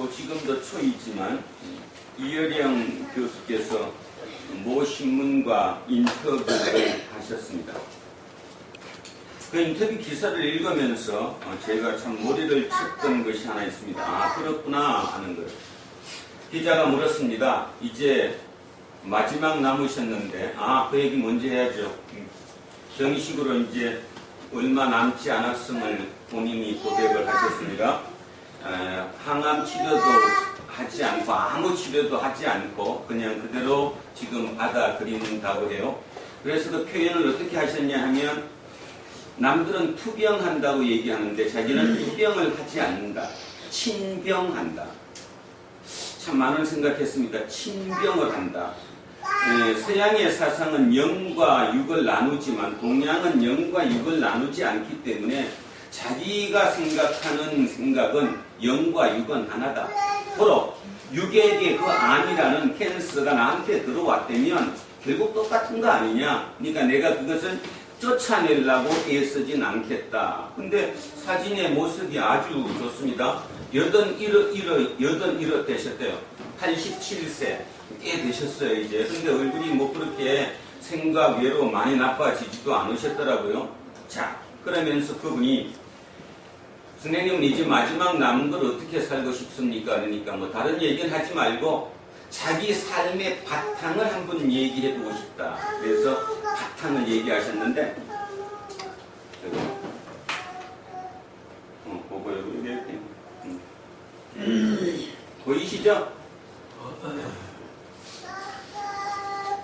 뭐 지금도 초이지만 이어령 교수께서 모 신문과 인터뷰를 하셨습니다. 그 인터뷰 기사를 읽으면서 제가 참 머리를 쳤던 것이 하나 있습니다. 아, 그렇구나 하는 거예요. 기자가 물었습니다. 이제 마지막 남으셨는데, 그 얘기 먼저 해야죠. 정식으로 이제 얼마 남지 않았음을 본인이 고백을 하셨습니다. 항암 치료도 하지 않고 아무 치료도 하지 않고 그냥 그대로 지금 받아들인다고 해요. 그래서 그 표현을 어떻게 하셨냐 하면 남들은 투병한다고 얘기하는데 자기는 투병을 하지 않는다. 친병한다. 참 많은 생각했습니다. 친병을 한다. 서양의 사상은 영과 육을 나누지만 동양은 영과 육을 나누지 않기 때문에 자기가 생각하는 생각은 영과 육은 하나다. 바로 육에게 그 암이라는 캔서가 나한테 들어왔다면 결국 똑같은 거 아니냐. 그러니까 내가 그것을 쫓아내려고 애쓰진 않겠다. 근데 사진의 모습이 아주 좋습니다. 81 되셨대요. 87세. 꽤 되셨어요, 이제. 근데 얼굴이 뭐 그렇게 생각 외로 많이 나빠지지도 않으셨더라고요. 자, 그러면서 그분이 선생님은 이제 마지막 남은 걸 어떻게 살고 싶습니까? 그러니까 뭐 다른 얘기는 하지 말고 자기 삶의 바탕을 한번 얘기해 보고 싶다. 그래서 바탕을 얘기하셨는데, 보고 이렇게 보이시죠?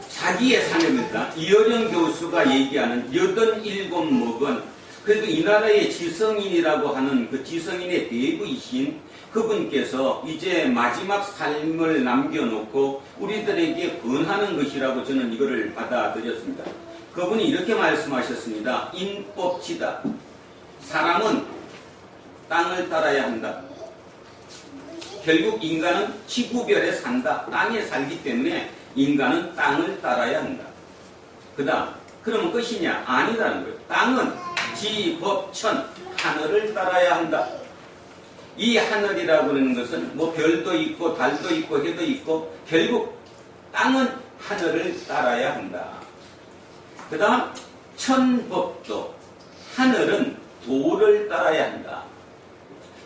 자기의 삶입니다. 이어령 교수가 얘기하는 87먹은 그래도 이 나라의 지성인이라고 하는 그 지성인의 대부이신 그분께서 이제 마지막 삶을 남겨놓고 우리들에게 권하는 것이라고 저는 이거를 받아들였습니다. 그분이 이렇게 말씀하셨습니다. 인법치다. 사람은 땅을 따라야 한다. 결국 인간은 지구별에 산다. 땅에 살기 때문에 인간은 땅을 따라야 한다. 그 다음, 그러면 끝이냐? 아니라는 거예요. 땅은 지법천, 하늘을 따라야 한다. 이 하늘이라고 하는 것은 뭐 별도 있고 달도 있고 해도 있고 결국 땅은 하늘을 따라야 한다. 그 다음, 천법도, 하늘은 도를 따라야 한다.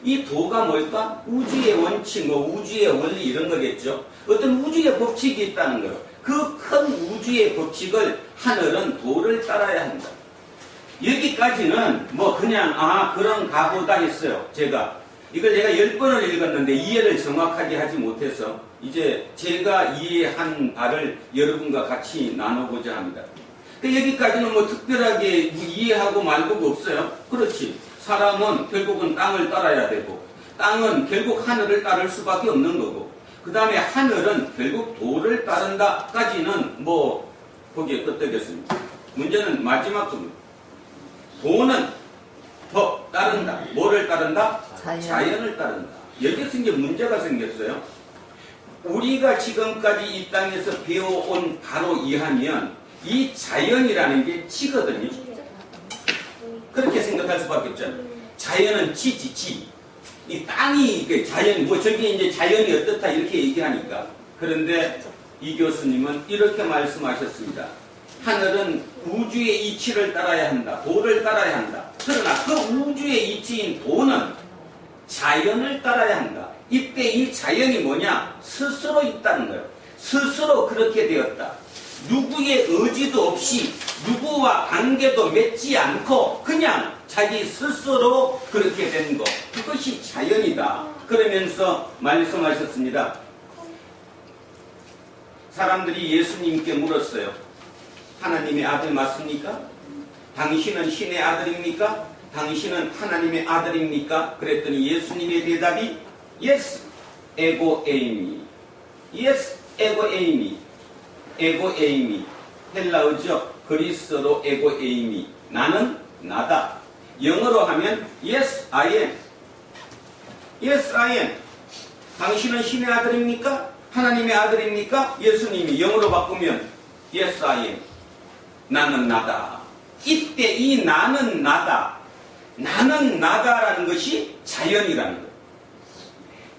이 도가 뭘까? 우주의 원칙, 우주의 원리 이런 거겠죠. 어떤 우주의 법칙이 있다는 거예요. 그 큰 우주의 법칙을 하늘은 도를 따라야 한다. 여기까지는 뭐 그냥 그런가 보다 했어요. 이걸 내가 10번을 읽었는데 이해를 정확하게 하지 못해서 이제 제가 이해한 바를 여러분과 같이 나누고자 합니다. 여기까지는 뭐 특별하게 이해하고 말고가 없어요. 그렇지. 사람은 결국은 땅을 따라야 되고 땅은 결국 하늘을 따를 수밖에 없는 거고 그 다음에 하늘은 결국 도를 따른다까지는 뭐 거기에 끝되겠습니다. 문제는 마지막 부분. 도는 법 따른다. 뭐를 따른다? 자연을 따른다. 여기서 이제 문제가 생겼어요. 우리가 지금까지 이 땅에서 배워온 바로 이하면 이 자연이라는 게 지거든요. 그렇게 생각할 수밖에 없잖아요. 자연은 지. 이 땅이 자연, 저기 이제 자연이 어떻다 이렇게 얘기하니까. 그런데 이 교수님은 이렇게 말씀하셨습니다. 하늘은 우주의 이치를 따라야 한다. 도를 따라야 한다. 그러나 그 우주의 이치인 도는 자연을 따라야 한다. 이때 이 자연이 뭐냐? 스스로 있다는 거예요. 스스로 그렇게 되었다. 누구의 의지도 없이 누구와 관계도 맺지 않고 그냥 자기 스스로 그렇게 된 것. 그것이 자연이다. 그러면서 말씀하셨습니다. 사람들이 예수님께 물었어요. 하나님의 아들 맞습니까? 당신은 신의 아들입니까? 당신은 하나님의 아들입니까? 그랬더니 예수님의 대답이 Yes, ego eimi. Yes, ego eimi. ego eimi. 헬라어죠. 그리스어로 ego eimi. 나는 나다. 영어로 하면 Yes, I am. Yes, I am. 당신은 신의 아들입니까? 하나님의 아들입니까? 예수님이 영어로 바꾸면 Yes, I am. 나는 나다. 이때 이 나는 나다. 나는 나다라는 것이 자연이라는 거예요.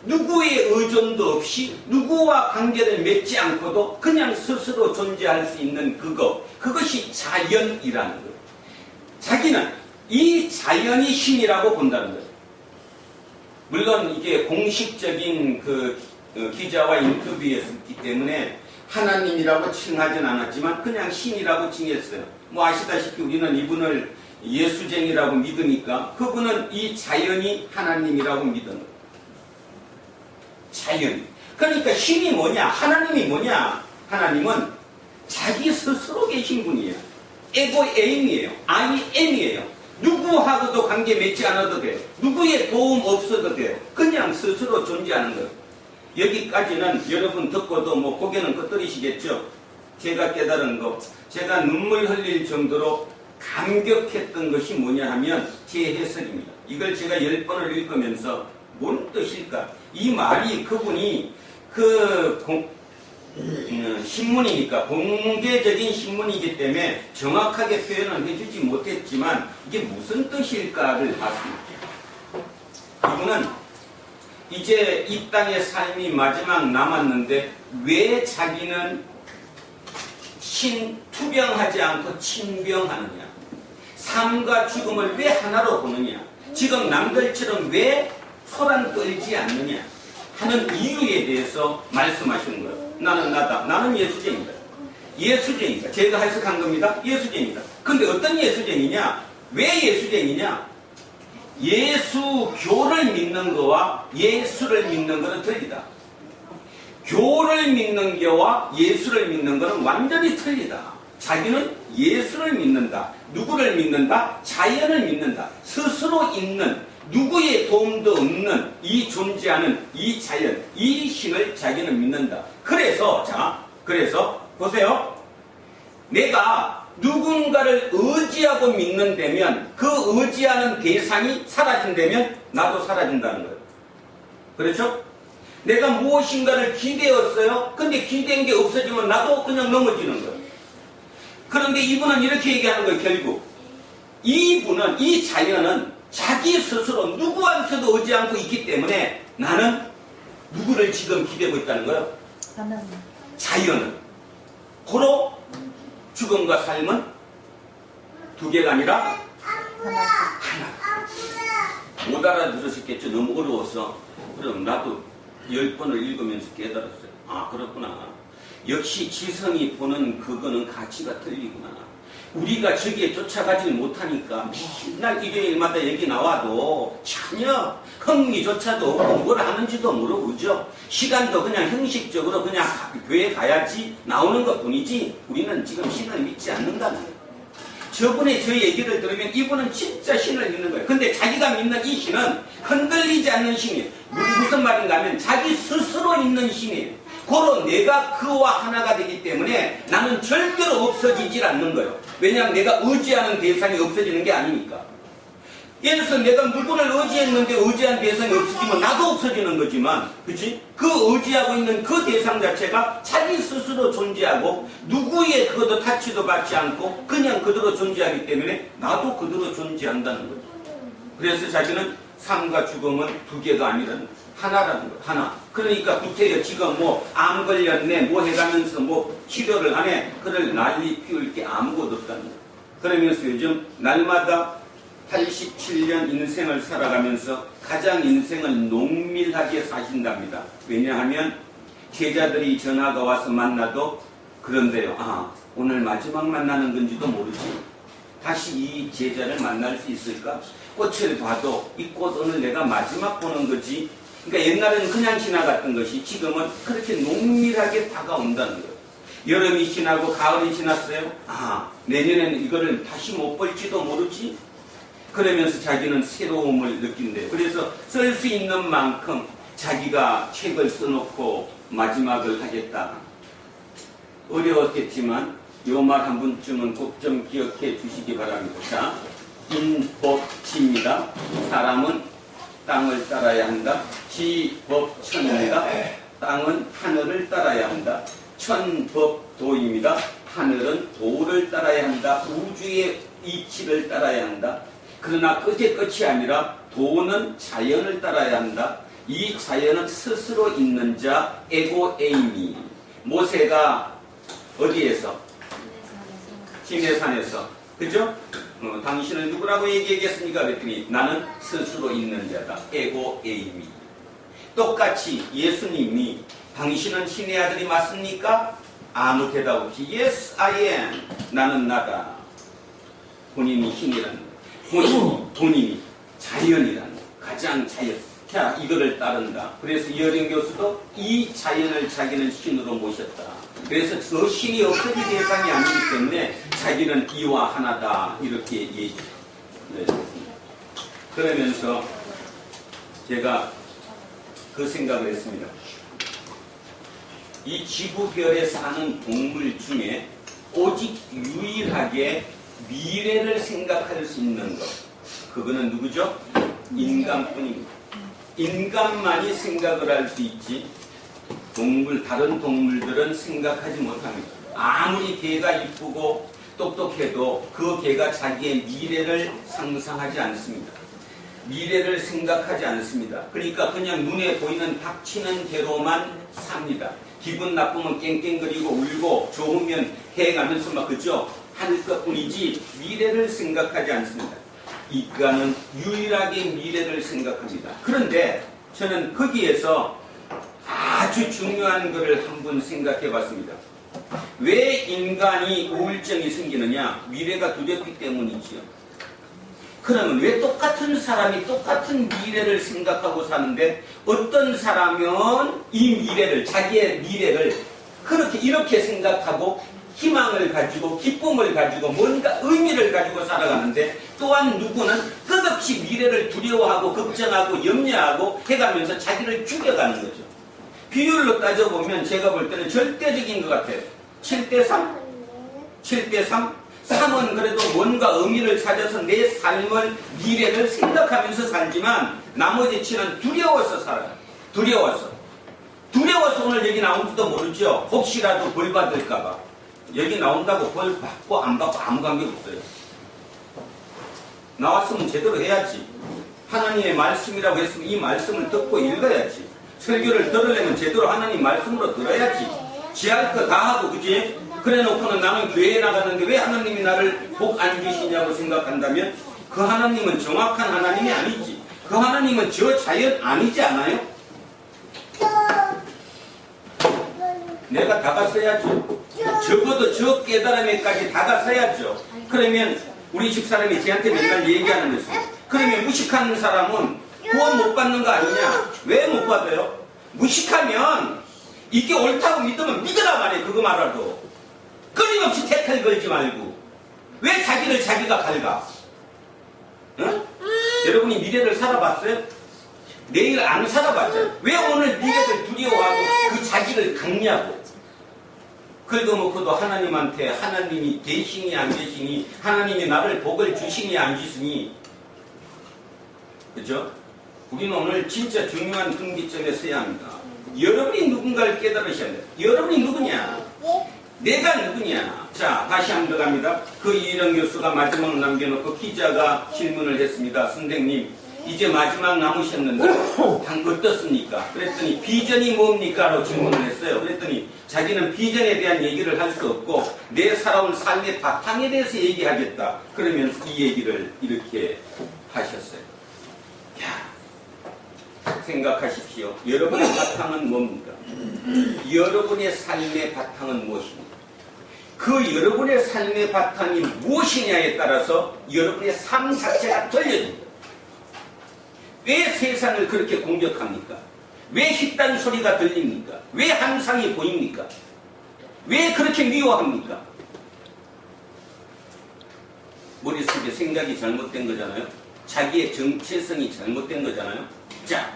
누구의 의존도 없이 누구와 관계를 맺지 않고도 그냥 스스로 존재할 수 있는 그것이 자연이라는 거예요. 자기는 이 자연이 신이라고 본다는 거예요. 물론 이게 공식적인 기자와 인터뷰였기 때문에 하나님이라고 칭하진 않았지만 그냥 신이라고 칭했어요. 뭐 아시다시피 우리는 이분을 예수쟁이라고 믿으니까 그분은 이 자연이 하나님이라고 믿은 거예요. 자연. 그러니까 신이 뭐냐? 하나님이 뭐냐? 하나님은 자기 스스로 계신 분이에요. 에고에임이에요. 아이엠이에요. 누구하고도 관계 맺지 않아도 돼요. 누구의 도움 없어도 돼요. 그냥 스스로 존재하는 거예요. 여기까지는 여러분 듣고도 뭐 고개는 끄덕이시겠죠? 제가 깨달은 거, 제가 눈물 흘릴 정도로 감격했던 것이 뭐냐 하면 제 해석입니다. 이걸 제가 10번을 읽으면서 뭔 뜻일까? 이 말이 그분이 신문이니까 공개적인 신문이기 때문에 정확하게 표현을 해주지 못했지만 이게 무슨 뜻일까를 봤습니다. 이분은 이제 이 땅의 삶이 마지막 남았는데 왜 자기는 투병하지 않고 친병하느냐? 삶과 죽음을 왜 하나로 보느냐? 지금 남들처럼 왜 소란 떨지 않느냐? 하는 이유에 대해서 말씀하시는 거예요. 나는 나다. 나는 예수쟁이다. 예수쟁이다. 제가 해석한 겁니다. 예수쟁이다. 근데 어떤 예수쟁이냐? 왜 예수쟁이냐? 예수교를 믿는 거와 예수를 믿는 거는 틀리다. 교를 믿는 거와 예수를 믿는 거는 완전히 틀리다. 자기는 예수를 믿는다. 누구를 믿는다? 자연을 믿는다. 스스로 있는 누구의 도움도 없는 이 존재하는 이 자연, 이 신을 자기는 믿는다. 그래서 보세요. 내가 누군가를 의지하고 믿는다면 그 의지하는 대상이 사라진다면 나도 사라진다는 거예요. 그렇죠? 내가 무엇인가를 기대었어요. 근데 기대한 게 없어지면 나도 그냥 넘어지는 거예요. 그런데 이분은 이렇게 얘기하는 거예요. 결국 이분은, 이 자연은 자기 스스로 누구한테도 의지 않고 있기 때문에 나는 누구를 지금 기대고 있다는 거예요? 하나님. 자연은. 고로 죽음과 삶은 두 개가 아니라 하나. 못 알아들으셨겠죠? 너무 어려워서. 그럼 나도 10번을 읽으면서 깨달았어요. 아, 그렇구나. 역시 지성이 보는 그거는 가치가 틀리구나. 우리가 저기에 쫓아가지 못하니까 맨날 일요일마다 여기 나와도 전혀 흥미조차도 없고 뭘 하는지도 모르고죠. 시간도 그냥 형식적으로 그냥 교회 가야지 나오는 것 뿐이지 우리는 지금 신을 믿지 않는다는 거예요. 저분의 저 얘기를 들으면 이분은 진짜 신을 믿는 거예요. 근데 자기가 믿는 이 신은 흔들리지 않는 신이에요. 무슨 말인가 하면 자기 스스로 있는 신이에요. 고로 내가 그와 하나가 되기 때문에 나는 절대로 없어지질 않는 거예요. 왜냐하면 내가 의지하는 대상이 없어지는 게 아니니까. 예를 들어서 내가 누구를 의지했는데 의지한 대상이 없어지면 나도 없어지는 거지만, 그치? 그 의지하고 있는 그 대상 자체가 자기 스스로 존재하고 누구의 그것도 타치도 받지 않고 그냥 그대로 존재하기 때문에 나도 그대로 존재한다는 거죠. 그래서 자기는 삶과 죽음은 두 개가 아니라는 거죠. 하나라는 거예요. 하나. 그러니까 구태여 지금 뭐 암 걸렸네 뭐 해가면서 뭐 치료를 하네. 그럴 난리 피울 게 아무것도 없다는 거예요. 그러면서 요즘 날마다 87년 인생을 살아가면서 가장 인생을 농밀하게 사신답니다. 왜냐하면 제자들이 전화가 와서 만나도 그런데요. 아, 오늘 마지막 만나는 건지도 모르지. 다시 이 제자를 만날 수 있을까? 꽃을 봐도 이 꽃 오늘 내가 마지막 보는 거지. 그러니까 옛날에는 그냥 지나갔던 것이 지금은 그렇게 농밀하게 다가온다는 거예요. 여름이 지나고 가을이 지났어요. 아, 내년에는 이거를 다시 못 볼지도 모르지. 그러면서 자기는 새로움을 느낀대요. 그래서 쓸 수 있는 만큼 자기가 책을 써놓고 마지막을 하겠다. 어려웠겠지만 요 말 한 번쯤은 꼭 좀 기억해 주시기 바랍니다. 자, 인법지입니다. 사람은 땅을 따라야 한다. 지법천입니다. 땅은 하늘을 따라야 한다. 천법도입니다. 하늘은 도를 따라야 한다. 우주의 이치를 따라야 한다. 그러나 그게 끝이 아니라 도는 자연을 따라야 한다. 이 자연은 스스로 있는 자, 에고 에이미. 모세가 어디에서? 시내산에서. 그죠? 당신은 누구라고 얘기하겠습니까? 그랬더니 나는 스스로 있는 자다. 에고 에이미. 똑같이 예수님이 당신은 신의 아들이 맞습니까? 아무 대답 없이 Yes, I am. 나는 나다. 본인이 신이라는 거. 본인이 자연이라는 거. 가장 자연. 자, 이거를 따른다. 그래서 여령 교수도 이 자연을 자기는 신으로 모셨다. 그래서 저 신이 없어질 대상이 아니기 때문에 자기는 이와 하나다. 이렇게 얘기했습니다. 그러면서 제가 그 생각을 했습니다. 이 지구별에 사는 동물 중에 오직 유일하게 미래를 생각할 수 있는 것, 그거는 누구죠? 인간뿐입니다. 인간만이 생각을 할 수 있지 다른 동물들은 생각하지 못합니다. 아무리 개가 이쁘고 똑똑해도 그 개가 자기의 미래를 상상하지 않습니다. 미래를 생각하지 않습니다. 그러니까 그냥 눈에 보이는 닥치는 대로만 삽니다. 기분 나쁘면 깽깽거리고 울고 좋으면 해가면서 막 그죠? 할 것뿐이지 미래를 생각하지 않습니다. 인간은 유일하게 미래를 생각합니다. 그런데 저는 거기에서 아주 중요한 것을 한번 생각해 봤습니다. 왜 인간이 우울증이 생기느냐? 미래가 두렵기 때문이지요. 그러면 왜 똑같은 사람이 똑같은 미래를 생각하고 사는데 어떤 사람은 이 미래를, 자기의 미래를 이렇게 생각하고 희망을 가지고 기쁨을 가지고 뭔가 의미를 가지고 살아가는데 또한 누구는 끝없이 미래를 두려워하고 걱정하고 염려하고 해가면서 자기를 죽여가는 거죠. 비율로 따져보면 제가 볼 때는 절대적인 것 같아요. 7대3? 7대3? 3은 그래도 뭔가 의미를 찾아서 내 삶을 미래를 생각하면서 살지만 나머지 7은 두려워서 살아요. 두려워서 오늘 여기 나온지도 모르죠. 혹시라도 벌 받을까봐. 여기 나온다고 벌 받고 안 받고 아무 관계 없어요. 나왔으면 제대로 해야지. 하나님의 말씀이라고 했으면 이 말씀을 듣고 읽어야지. 설교를 들으려면 제대로 하나님 말씀으로 들어야지. 지할 거 다 하고 그지? 그래 놓고는 나는 교회에 나갔는데 왜 하나님이 나를 복 안 주시냐고 생각한다면 그 하나님은 정확한 하나님이 아니지. 그 하나님은 저 자연 아니지 않아요? 내가 다가서야죠. 적어도 저 깨달음에까지 다가서야죠. 그러면 우리 집사람이 저한테 맨날 얘기하는 것이 그러면 무식한 사람은 구원 못 받는 거 아니냐? 왜 못 받아요? 무식하면 이게 옳다고 믿으면 믿으라 말이에요. 그거 말아도. 끊임없이 태클 걸지 말고. 왜 자기를 자기가 갈가? 응? 여러분이 미래를 살아봤어요? 내일 안 살아봤죠? 왜 오늘 미래를 두려워하고 그 자기를 갖냐고? 긁어먹고도 하나님한테 하나님이 계시니 안 계시니 하나님이 나를 복을 주시니 안 주시니 그죠? 우리는 오늘 진짜 중요한 분기점에 서야 합니다. 여러분이 누군가를 깨달으셔야 돼요. 여러분이 누구냐? 내가 누구냐? 자, 다시 한번 들어갑니다. 그 이일영 교수가 마지막으로 남겨놓고 기자가 질문을 했습니다. 선생님, 이제 마지막 남으셨는데 어떻습니까? 그랬더니 비전이 뭡니까? 라고 질문을 했어요. 그랬더니 자기는 비전에 대한 얘기를 할 수 없고 내 살아온 삶의 바탕에 대해서 얘기하겠다. 그러면서 이 얘기를 이렇게 하셨어요. 야, 생각하십시오. 여러분의 바탕은 뭡니까? 여러분의 삶의 바탕은 무엇입니까? 그 여러분의 삶의 바탕이 무엇이냐에 따라서 여러분의 삶 자체가 들려집니다. 왜 세상을 그렇게 공격합니까? 왜 힙단 소리가 들립니까? 왜 함상이 보입니까? 왜 그렇게 미워합니까? 머릿속에 생각이 잘못된 거잖아요. 자기의 정체성이 잘못된 거잖아요. 자,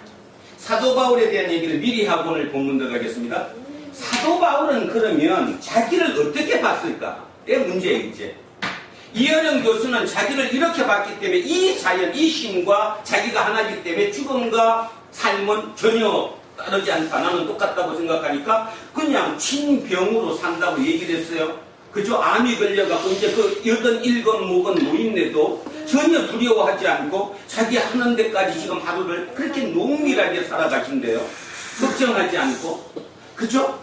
사도 바울에 대한 얘기를 미리 하고 오늘 본문 들어가겠습니다. 사도 바울은 그러면 자기를 어떻게 봤을까? 내 문제예요, 이제. 이현영 교수는 자기를 이렇게 봤기 때문에 이 자연, 이 신과 자기가 하나이기 때문에 죽음과 삶은 전혀 다르지 않다. 나는 똑같다고 생각하니까 그냥 친병으로 산다고 얘기를 했어요. 그저 암이 걸려갖고 이제 그 여든 일건 목은 노인네도 전혀 두려워하지 않고 자기 하는 데까지 지금 하루를 그렇게 농밀하게 살아가신대요. 걱정하지 않고. 그죠?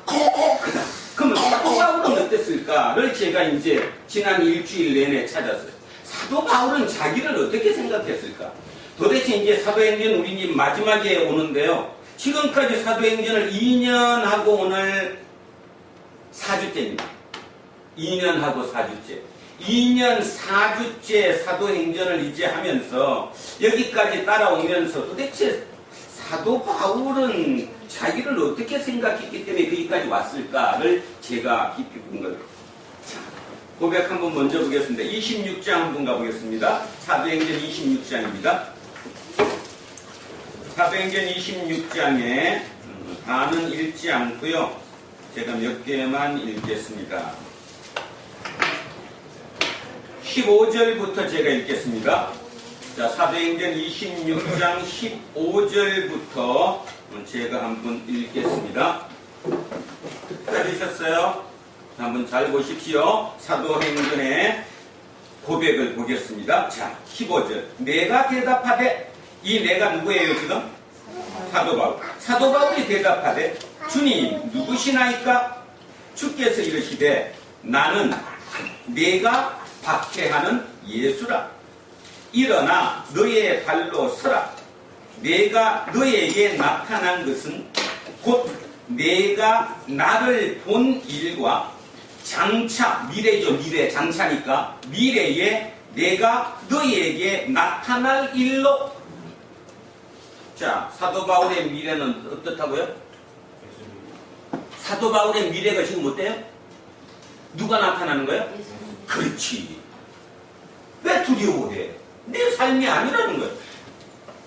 그러면 사도 바울은 어땠을까를 제가 이제 지난 일주일 내내 찾았어요. 사도 바울은 자기를 어떻게 생각했을까? 도대체 이제 사도행전 우리 마지막에 오는데요. 지금까지 사도행전을 2년 하고 오늘 4주째입니다. 2년 하고 4주째. 2년 4주째 사도행전을 이제 하면서 여기까지 따라오면서 도대체 사도 바울은 자기를 어떻게 생각했기 때문에 여기까지 왔을까를 제가 깊이 본 거예요. 자, 고백 한번 먼저 보겠습니다. 26장 한번 가보겠습니다. 사도행전 26장입니다. 사도행전 26장에 다는 읽지 않고요. 제가 몇 개만 읽겠습니다. 15절부터 제가 읽겠습니다. 자, 사도행전 26장 15절부터 제가 한번 읽겠습니다. 찾으셨어요? 한번 잘 보십시오. 사도행전의 고백을 보겠습니다. 자, 15절. 내가 대답하되, 이 내가 누구예요 지금? 사도 바울. 사도 바울이 대답하되, 주님 누구시나이까? 주께서 이르시되, 나는 내가 박해하는 예수라. 일어나 너의 발로 서라. 내가 너에게 나타난 것은 곧 내가 나를 본 일과 장차, 미래죠. 미래, 장차니까 미래에 내가 너에게 나타날 일로. 자, 사도 바울의 미래는 어떻다고요? 사도 바울의 미래가 지금 어때요? 누가 나타나는 거예요? 그렇지. 왜 두려워해? 내 삶이 아니라는 거예요.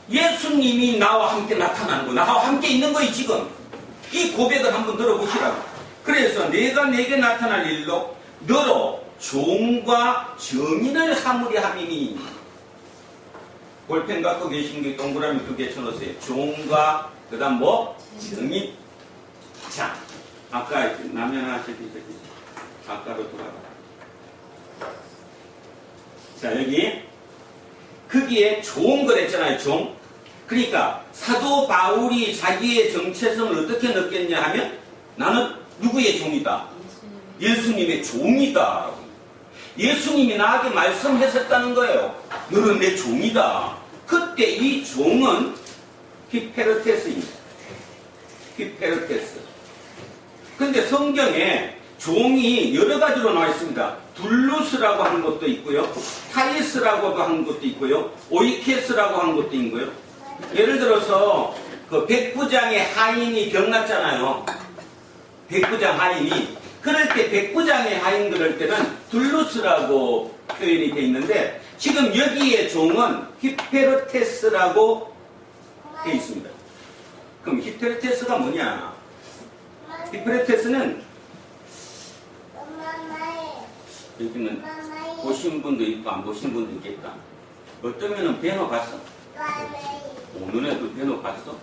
예수님이 나와 함께 나타나는 거예요. 나와 함께 있는 거예요 지금. 이 고백을 한번 들어보시라고. 그래서 내가 내게 나타날 일로 너로 종과 증인을 삼으려 함이니. 볼펜 갖고 계신 게 동그라미 2개 쳐놓으세요. 종과 그 다음 뭐? 증인. 자, 아까 라면 하셨기 아까로 돌아가. 자, 여기 거기에 종 그랬잖아요. 종. 그러니까 사도 바울이 자기의 정체성을 어떻게 느꼈냐 하면 나는 누구의 종이다? 예수님의 종이다. 예수님이 나에게 말씀하셨다는 거예요. 너는 내 종이다. 그때 이 종은 히페르테스입니다. 히페르테스. 근데 성경에 종이 여러 가지로 나와 있습니다. 둘루스라고 하는 것도 있고요. 타이스라고도 하는 것도 있고요. 오이케스라고 하는 것도 있고요. 예를 들어서 그 백부장의 하인이 병났잖아요. 백부장 하인이. 그럴 때 백부장의 하인 그럴 때는 둘루스라고 표현이 되어 있는데 지금 여기에 종은 히페르테스라고 되어 있습니다. 그럼 히페르테스가 뭐냐? 히페르테스는 여기는 보신 분도 있고 안 보신 분도 있겠다. 어쩌면은 배너 봤어? 오늘에도 배너 봤어?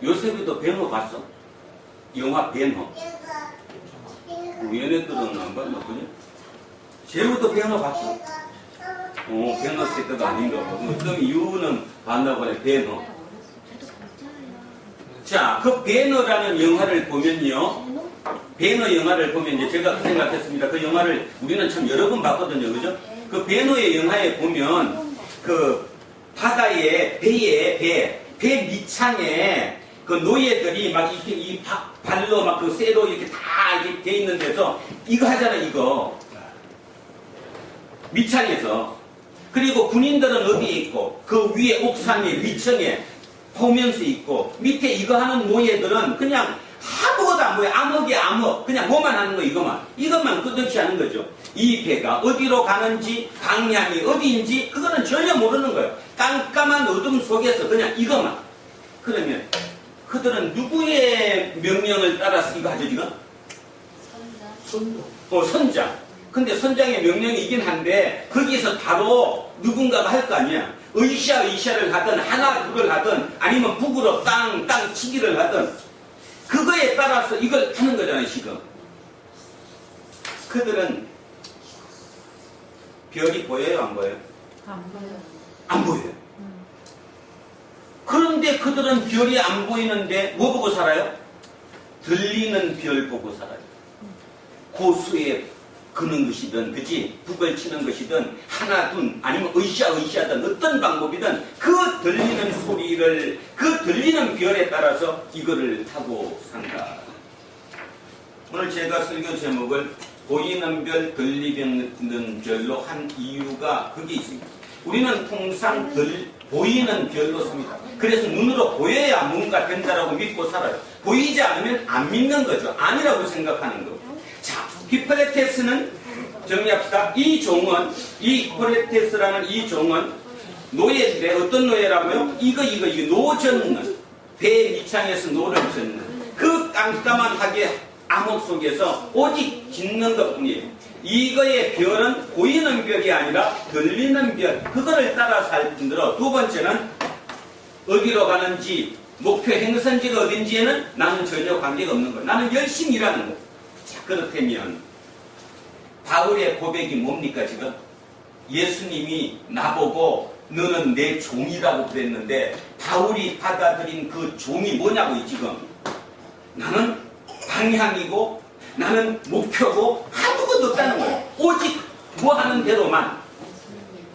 요셉이도 배너 봤어? 영화 배너. 얘네들은 안 봤나 보냐? 재우도 배너 봤어? 배너 세트가 아닌가 봐. 어떤 이유는 봤나 보네. 배너. 자, 그 배너라는 영화를 보면요. 배너 영화를 보면 이제 제가 생각했습니다. 그 영화를 우리는 참 여러 번 봤거든요. 그죠? 그 배너의 영화에 보면 그 바다에 배 밑창에 그 노예들이 막 이렇게 이 발로 막 그 쇠로 이렇게 다 이렇게 돼 있는 데서 이거 하잖아, 이거. 밑창에서. 그리고 군인들은 어디에 있고 그 위에 옥상에 위층에 보면서 있고 밑에 이거 하는 노예들은 그냥 아무것도 안 보여. 암흑이 암흑. 그냥 뭐만 하는 거 이것만 끝없이 하는 거죠. 이 배가 어디로 가는지 방향이 어디인지 그거는 전혀 모르는 거예요. 깜깜한 어둠 속에서 그냥 이것만. 그러면 그들은 누구의 명령을 따라서 이거 하죠 지금? 선장. 근데 선장의 명령이긴 한데 거기서 바로 누군가가 할 거 아니야. 의샤를 하든 하나 둘을 하든 아니면 북으로 땅 치기를 하든 그거에 따라서 이걸 하는 거잖아요 지금. 그들은 별이 보여요, 안 보여요? 안 보여요. 안 보여요. 그런데 그들은 별이 안 보이는데 뭐 보고 살아요? 들리는 별 보고 살아요. 고수에 그는 것이든, 그지? 북을 치는 것이든, 하나, 둘, 아니면 으쌰으쌰든 어떤 방법이든 그 들리는 소리를, 그 들리는 별에 따라서 이거를 타고 산다. 오늘 제가 설교 제목을 보이는 별, 들리는 별로 한 이유가 그게 있습니다. 우리는 통상 보이는 별로 삽니다. 그래서 눈으로 보여야 뭔가 된다라고 믿고 살아요. 보이지 않으면 안 믿는 거죠. 아니라고 생각하는 거죠. 자, 히포레테스는 정리합시다. 이 종은, 이 히포레테스라는 이 종은 노예인데 어떤 노예라고요? 이거 노 젓는, 배 밑창에서 노를 젓는 그 깜깜하게 암흑 속에서 오직 짓는 것 뿐이에요. 이거의 별은 보이는 별이 아니라 들리는 별, 그거를 따라 살 뿐더러 두 번째는 어디로 가는지, 목표 행선지가 어딘지에는 나는 전혀 관계가 없는 거예요. 나는 열심히 일하는 거예요. 자, 그렇다면 바울의 고백이 뭡니까 지금? 예수님이 나보고 너는 내 종이라고 그랬는데 바울이 받아들인 그 종이 뭐냐고요 지금? 나는 방향이고 나는 목표고 아무것도 없다는 거예요. 오직 뭐 하는 대로만,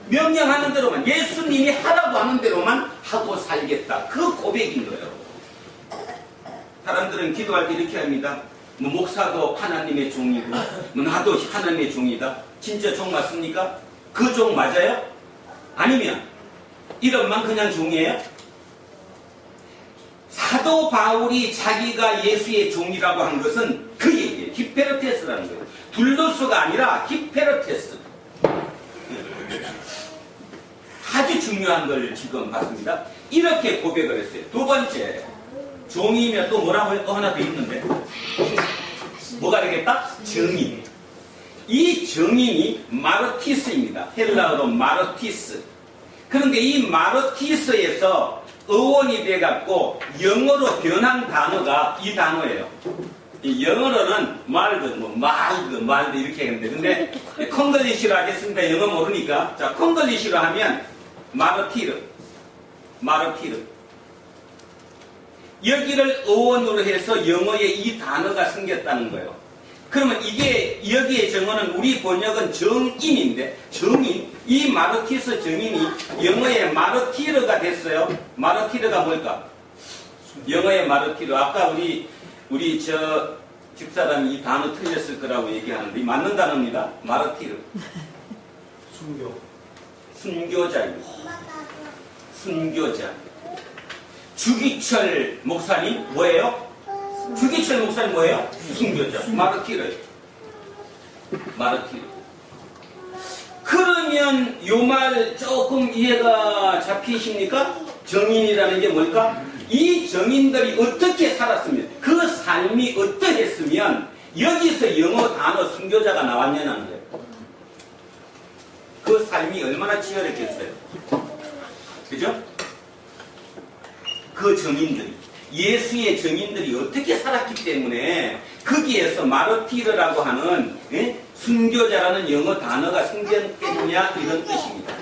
명령하는 대로만, 예수님이 하라고 하는 대로만 하고 살겠다. 그 고백인 거예요. 사람들은 기도할 때 이렇게 합니다. 뭐 목사도 하나님의 종이고 뭐 나도 하나님의 종이다. 진짜 종 맞습니까? 그 종 맞아요? 아니면 이런만 그냥 종이에요? 사도 바울이 자기가 예수의 종이라고 한 것은 그 얘기예요. 히페르테스라는 거예요. 둘로스가 아니라 히페르테스. 아주 중요한 걸 지금 봤습니다. 이렇게 고백을 했어요. 두 번째, 종이면 또 뭐라고 해요? 또 하나 더 있는데 뭐가 되겠다? 정인. 이 정인이 마르티스입니다. 헬라어로 마르티스. 그런데 이 마르티스에서 어원이 돼갖고 영어로 변한 단어가 이 단어예요. 이 영어로는 말드 이렇게 했는데, 근데 콩글리시로 하겠습니다. 영어 모르니까. 자, 콩글리시로 하면 마르티르. 여기를 어원으로 해서 영어에 이 단어가 생겼다는 거예요. 그러면 이게 여기에 정어는 우리 번역은 정인인데, 정인, 이 마르티스 정인이 영어의 마르티르가 됐어요. 마르티르가 뭘까? 영어의 마르티르. 아까 우리 저 집사람이 이 단어 틀렸을 거라고 얘기하는데 맞는 단어입니다. 마르티르. 순교자입니다. 순교자. 주기철 목사님 뭐예요? 주기철 목사님 뭐예요? 순교자. 마르티르. 그러면 요 말 조금 이해가 잡히십니까? 정인이라는 게 뭘까? 이 정인들이 어떻게 살았으면, 그 삶이 어떠했으면 여기서 영어 단어 순교자가 나왔냐는 거예요. 그 삶이 얼마나 치열했겠어요. 그죠? 그 정인들이, 예수의 정인들이 어떻게 살았기 때문에 거기에서 마르티르라고 하는 순교자라는 영어 단어가 생겼겠냐 이런 뜻입니다.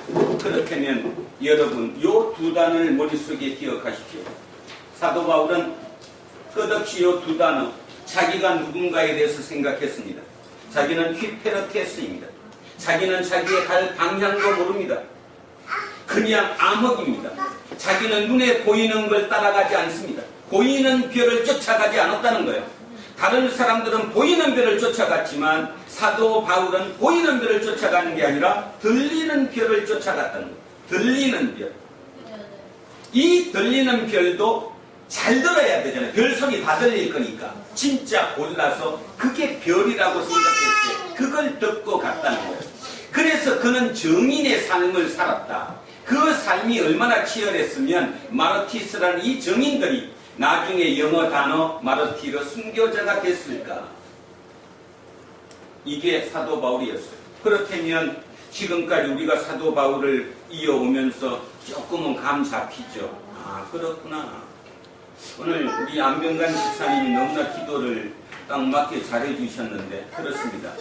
그렇다면 여러분 요 두 단어를 머릿속에 기억하십시오. 사도 바울은 끝없이 요 두 단어, 자기가 누군가에 대해서 생각했습니다. 자기는 히페르테스입니다. 자기는 자기의 갈 방향도 모릅니다. 그냥 암흑입니다. 자기는 눈에 보이는 걸 따라가지 않습니다. 보이는 별을 쫓아가지 않았다는 거예요. 다른 사람들은 보이는 별을 쫓아갔지만 사도 바울은 보이는 별을 쫓아가는 게 아니라 들리는 별을 쫓아갔다는 거예요. 들리는 별. 이 들리는 별도 잘 들어야 되잖아요. 별 소리 다 들릴 거니까. 진짜 골라서 그게 별이라고 생각했어요. 그걸 듣고 갔다는 거예요. 그래서 그는 정인의 삶을 살았다. 그 삶이 얼마나 치열했으면 마르티스라는 이 정인들이 나중에 영어 단어 마르티르 순교자가 됐을까? 이게 사도 바울이었어요. 그렇다면 지금까지 우리가 사도 바울을 이어오면서 조금은 감 잡히죠. 아, 그렇구나. 오늘 우리 안병관 집사님이 너무나 기도를 딱 맞게 잘해주셨는데 그렇습니다.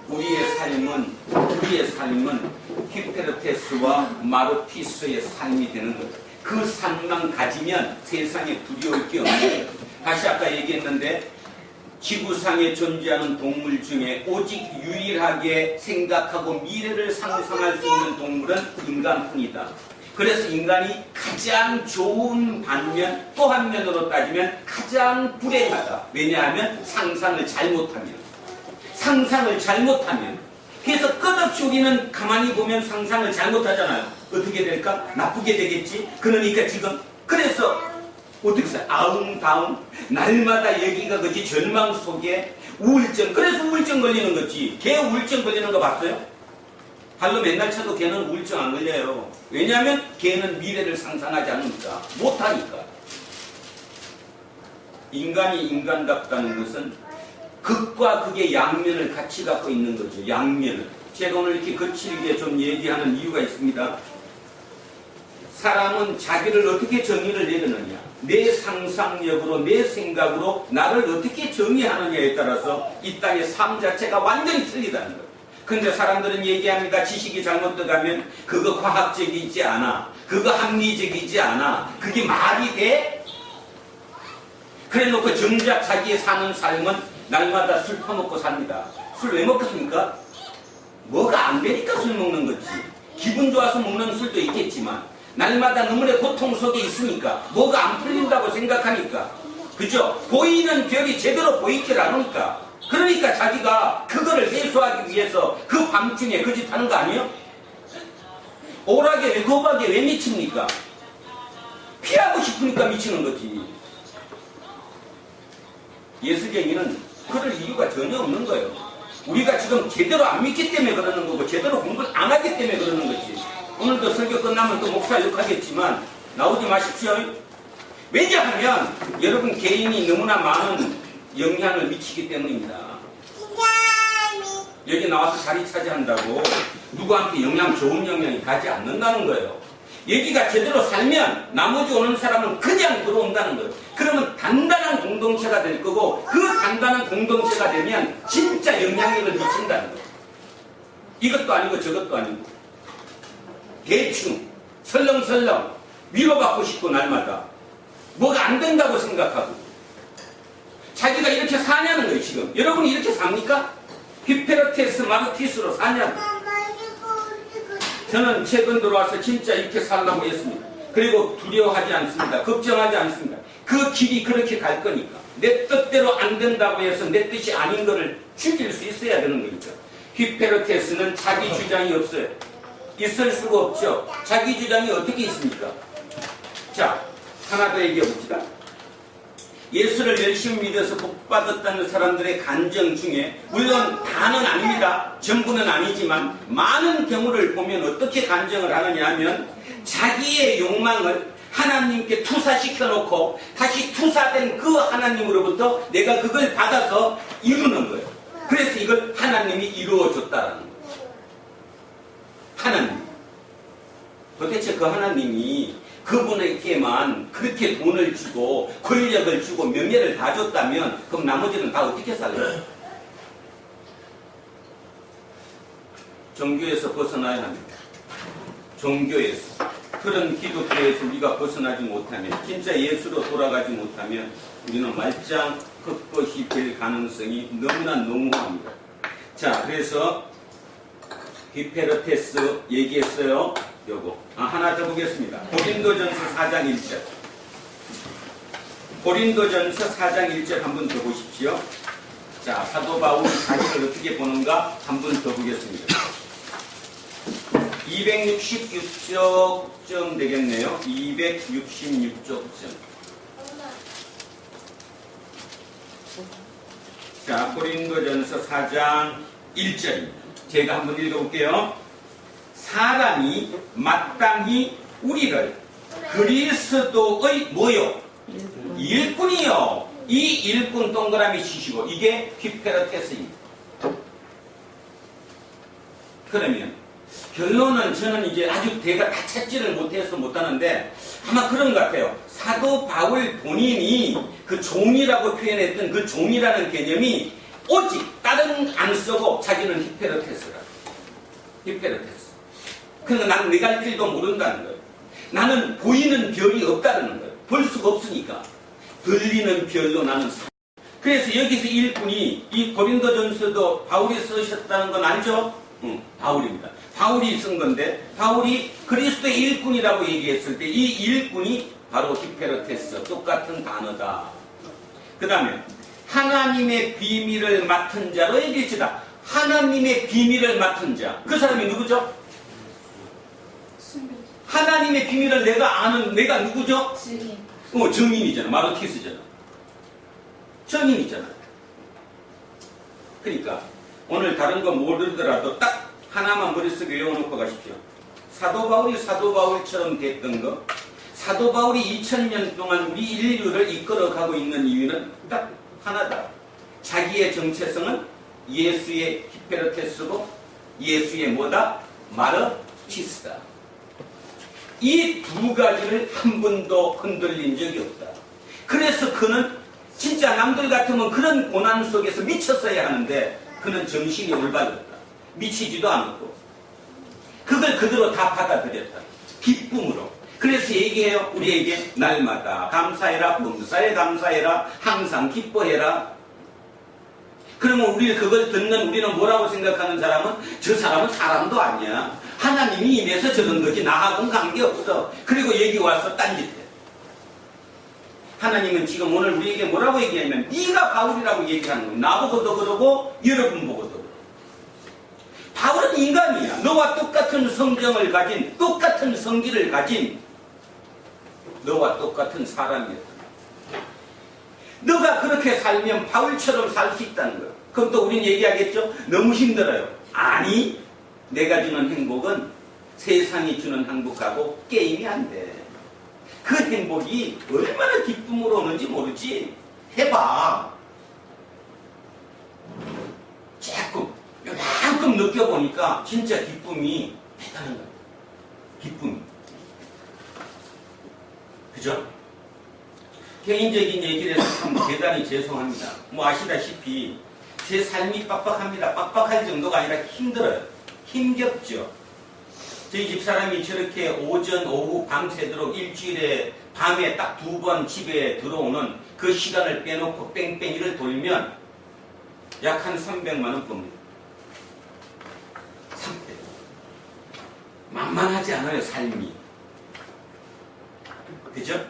우리의 삶은 히페르테스와 마르티스의 삶이 되는 거죠. 그 삶만 가지면 세상에 두려울 게 없는 거예요. 다시 아까 얘기했는데 지구상에 존재하는 동물 중에 오직 유일하게 생각하고 미래를 상상할 수 있는 동물은 인간뿐이다. 그래서 인간이 가장 좋은 반면 또 한면으로 따지면 가장 불행하다. 왜냐하면 상상을 잘못하면. 그래서 끝없이 우리는 가만히 보면 상상을 잘못하잖아요. 어떻게 될까? 나쁘게 되겠지? 그러니까 지금 그래서 어떻게 해서 아웅다웅 날마다 여기가 그지 절망 속에 우울증. 그래서 우울증 걸리는 거지. 개 우울증 걸리는 거 봤어요? 발로 맨날 차도 개는 우울증 안 걸려요. 왜냐하면 개는 미래를 상상하지 않으니까. 못하니까. 인간이 인간답다는 것은 극과 극의 양면을 같이 갖고 있는 거죠. 양면을. 제가 오늘 이렇게 거칠게 좀 얘기하는 이유가 있습니다. 사람은 자기를 어떻게 정의를 내리느냐, 내 상상력으로, 내 생각으로 나를 어떻게 정의하느냐에 따라서 이 땅의 삶 자체가 완전히 틀리다는 거예요. 근데 사람들은 얘기합니다. 지식이 잘못 들어가면 그거 과학적이지 않아, 그거 합리적이지 않아, 그게 말이 돼? 그래 놓고 정작 자기 사는 삶은 날마다 술 퍼먹고 삽니다. 술 왜 먹겠습니까? 뭐가 안 되니까 술 먹는 거지. 기분 좋아서 먹는 술도 있겠지만 날마다 너무나 고통 속에 있으니까, 뭐가 안 풀린다고 생각하니까, 그죠? 보이는 별이 제대로 보이질 않으니까, 그러니까 자기가 그거를 해소하기 위해서 그 밤중에 그 짓 하는 거 아니에요? 오락에, 도박에 왜 미칩니까? 피하고 싶으니까 미치는 거지. 예수쟁이는 그럴 이유가 전혀 없는 거예요. 우리가 지금 제대로 안 믿기 때문에 그러는 거고, 제대로 공부를 안 하기 때문에 그러는 거지. 오늘도 설교 끝나면 또 목사 욕하겠지만 나오지 마십시오. 왜냐하면 여러분 개인이 너무나 많은 영향을 미치기 때문입니다. 여기 나와서 자리 차지한다고 누구한테 좋은 영향이 가지 않는다는 거예요. 여기가 제대로 살면 나머지 오는 사람은 그냥 들어온다는 거예요. 그러면 단단한 공동체가 될 거고, 그 단단한 공동체가 되면 진짜 영향력을 미친다는 거예요. 이것도 아니고 저것도 아니고 대충 설렁설렁 위로받고 싶고, 날마다 뭐가 안 된다고 생각하고 자기가 이렇게 사냐는 거예요. 지금 여러분이 이렇게 삽니까? 히페르테스 마르티스로 사냐고. 저는 최근 들어와서 진짜 이렇게 살라고 했습니다. 그리고 두려워하지 않습니다. 걱정하지 않습니다. 그 길이 그렇게 갈 거니까. 내 뜻대로 안 된다고 해서 내 뜻이 아닌 거를 죽일 수 있어야 되는 거니까. 히페르테스는 자기 주장이 없어요. 있을 수가 없죠. 자기 주장이 어떻게 있습니까? 자, 하나 더 얘기해 봅시다. 예수를 열심히 믿어서 복받았다는 사람들의 간증 중에, 물론 다는 아닙니다. 전부는 아니지만 많은 경우를 보면 어떻게 간증을 하느냐 하면, 자기의 욕망을 하나님께 투사시켜 놓고 다시 투사된 그 하나님으로부터 내가 그걸 받아서 이루는 거예요. 그래서 이걸 하나님이 이루어 줬다라는 거예요. 하나님. 도대체 그 하나님이 그분에게만 그렇게 돈을 주고 권력을 주고 명예를 다 줬다면 그럼 나머지는 다 어떻게 살아요? 종교에서 벗어나야 합니다. 종교에서. 그런 기독교에서 우리가 벗어나지 못하면, 진짜 예수로 돌아가지 못하면 우리는 말짱 헛것이 될 가능성이 너무나 농후합니다. 자, 그래서 히페르테스 얘기했어요. 요거. 하나 더 보겠습니다. 고린도전서 4장 1절. 고린도전서 4장 1절 한 번 더 보십시오. 자, 사도 바울이 자기를 어떻게 보는가 한 번 더 보겠습니다. 266쪽 되겠네요. 266쪽. 자, 고린도전서 4장 1절입니다. 제가 한번 읽어볼게요. 사람이 마땅히 우리를 그리스도의 뭐요? 일꾼이요. 이 일꾼 동그라미 치시고, 이게 히페르테스입니다. 그러면 결론은 저는 이제 아주 대가 다 찾지를 못해서 못하는데 아마 그런 것 같아요. 사도 바울 본인이 그 종이라고 표현했던 그 종이라는 개념이 오직 다른 안 쓰고 자기는 히페르테스라. 히페르테스. 그러니까 나는 내가 갈 길도 모른다는 거예요. 나는 보이는 별이 없다는 거예요. 볼 수가 없으니까. 들리는 별로 나는 사. 그래서 여기서 일꾼이 이 고린도전서도 바울이 쓰셨다는 건 알죠? 바울입니다. 바울이 쓴 건데 바울이 그리스도의 일꾼이라고 얘기했을 때 이 일꾼이 바로 히페르테스, 똑같은 단어다. 그 다음에 하나님의 비밀을 맡은 자로 얘기했지다. 하나님의 비밀을 맡은 자. 그 사람이 누구죠? 하나님의 비밀을 내가 아는 내가 누구죠? 증인이잖아. 마르티스잖아. 증인이잖아. 그러니까 오늘 다른 거 모르더라도 딱 하나만 머릿속에 외워놓고 가십시오. 사도 바울이 사도 바울처럼 됐던 거, 사도 바울이 2000년 동안 우리 인류를 이끌어가고 있는 이유는 딱 하나다. 자기의 정체성은 예수의 히페르테스고 예수의 뭐다? 마르티스다. 이 두 가지를 한 번도 흔들린 적이 없다. 그래서 그는 진짜 남들 같으면 그런 고난 속에서 미쳤어야 하는데 그는 정신이 올바랐다. 미치지도 않았고 그걸 그대로 다 받아들였다. 기쁨으로. 그래서 얘기해요. 우리에게 날마다 감사해라, 범사에 감사해라, 항상 기뻐해라. 그러면 우리 그걸 듣는 우리는 뭐라고 생각하는 사람은 저 사람은 사람도 아니야. 하나님이 임해서 저런 거지 나하고는 관계없어. 그리고 여기 와서 딴짓해. 하나님은 지금 오늘 우리에게 뭐라고 얘기하냐면 네가 바울이라고 얘기하는 거야. 나보고도 그러고 여러분 보고도 그러고. 바울은 인간이야. 너와 똑같은 성경을 가진 똑같은 성기를 가진 너와 똑같은 사람이었다. 너가 그렇게 살면 바울처럼 살 수 있다는 거야. 그럼 또 우린 얘기하겠죠? 너무 힘들어요. 아니, 내가 주는 행복은 세상이 주는 행복하고 게임이 안 돼. 그 행복이 얼마나 기쁨으로 오는지 모르지? 해봐. 조금 느껴보니까 진짜 기쁨이 대단한 거야. 기쁨이. 그죠? 개인적인 얘기를 해서 참 대단히 죄송합니다. 뭐 아시다시피 제 삶이 빡빡합니다. 빡빡할 정도가 아니라 힘들어요. 힘겹죠. 저희 집사람이 저렇게 오전, 오후, 밤새도록 일주일에 밤에 딱 2번 집에 들어오는 그 시간을 빼놓고 뺑뺑이를 돌면 약 한 300만 원 봅니다. 300. 만만하지 않아요, 삶이. 그죠?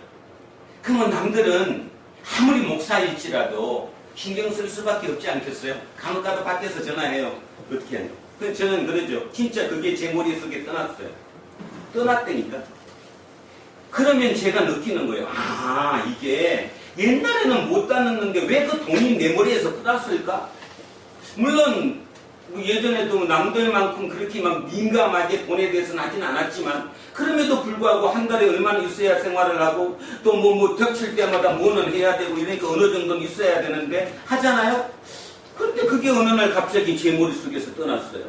그러면 남들은 아무리 목사일지라도 신경 쓸 수밖에 없지 않겠어요? 간혹 가도 밖에서 전화해요. 어떻게 하냐? 저는 그러죠. 진짜 그게 제 머릿속에 떠났어요. 떠났다니까. 그러면 제가 느끼는 거예요. 아, 이게 옛날에는 못 따놨는데 왜 그 돈이 내 머리에서 떠났을까? 물론 예전에도 남들만큼 그렇게 막 민감하게 돈에 대해서는 하진 않았지만 그럼에도 불구하고 한 달에 얼마나 있어야 생활을 하고 또 뭐 겹칠 때마다 뭐는 해야 되고 이러니까 어느 정도는 있어야 되는데 하잖아요? 그런데 그게 어느 날 갑자기 제 머릿속에서 떠났어요.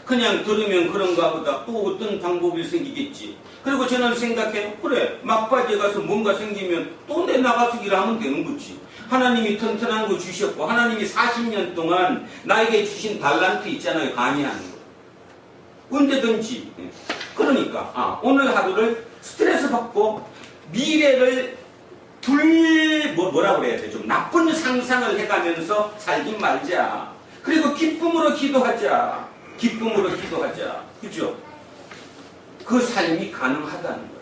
그냥 들으면 그런가 보다 또 어떤 방법이 생기겠지. 그리고 저는 생각해요. 그래, 막바지에 가서 뭔가 생기면 또 내 나가서 일하면 되는 거지. 하나님이 튼튼한 거 주셨고 하나님이 40년 동안 나에게 주신 달란트 있잖아요. 강의하는 거. 언제든지. 그러니까 오늘 하루를 스트레스 받고 미래를 뭐라고 그래야 돼? 좀 나쁜 상상을 해가면서 살긴 말자. 그리고 기쁨으로 기도하자. 기쁨으로 기도하자. 그죠? 그 삶이 가능하다는 거야.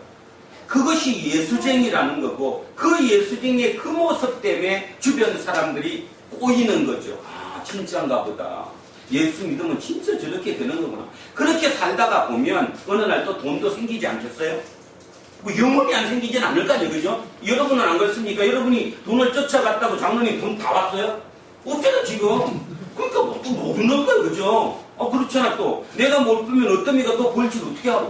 그것이 예수쟁이라는 거고 그 예수쟁이의 그 모습 때문에 주변 사람들이 꼬이는 거죠. 아, 진짜인가 보다. 예수 믿으면 진짜 저렇게 되는 거구나. 그렇게 살다가 보면 어느 날 또 돈도 생기지 않겠어요? 뭐 영원히 안 생기진 않을 거 아니에요. 그죠? 여러분은 안 그렇습니까? 여러분이 돈을 쫓아갔다고 장로님 돈 다 왔어요? 없잖아 지금. 그러니까 뭐 또 모르는 거예요. 그죠? 그렇잖아 또. 내가 못 보면 어떤 이가 또 볼지 어떻게 알아?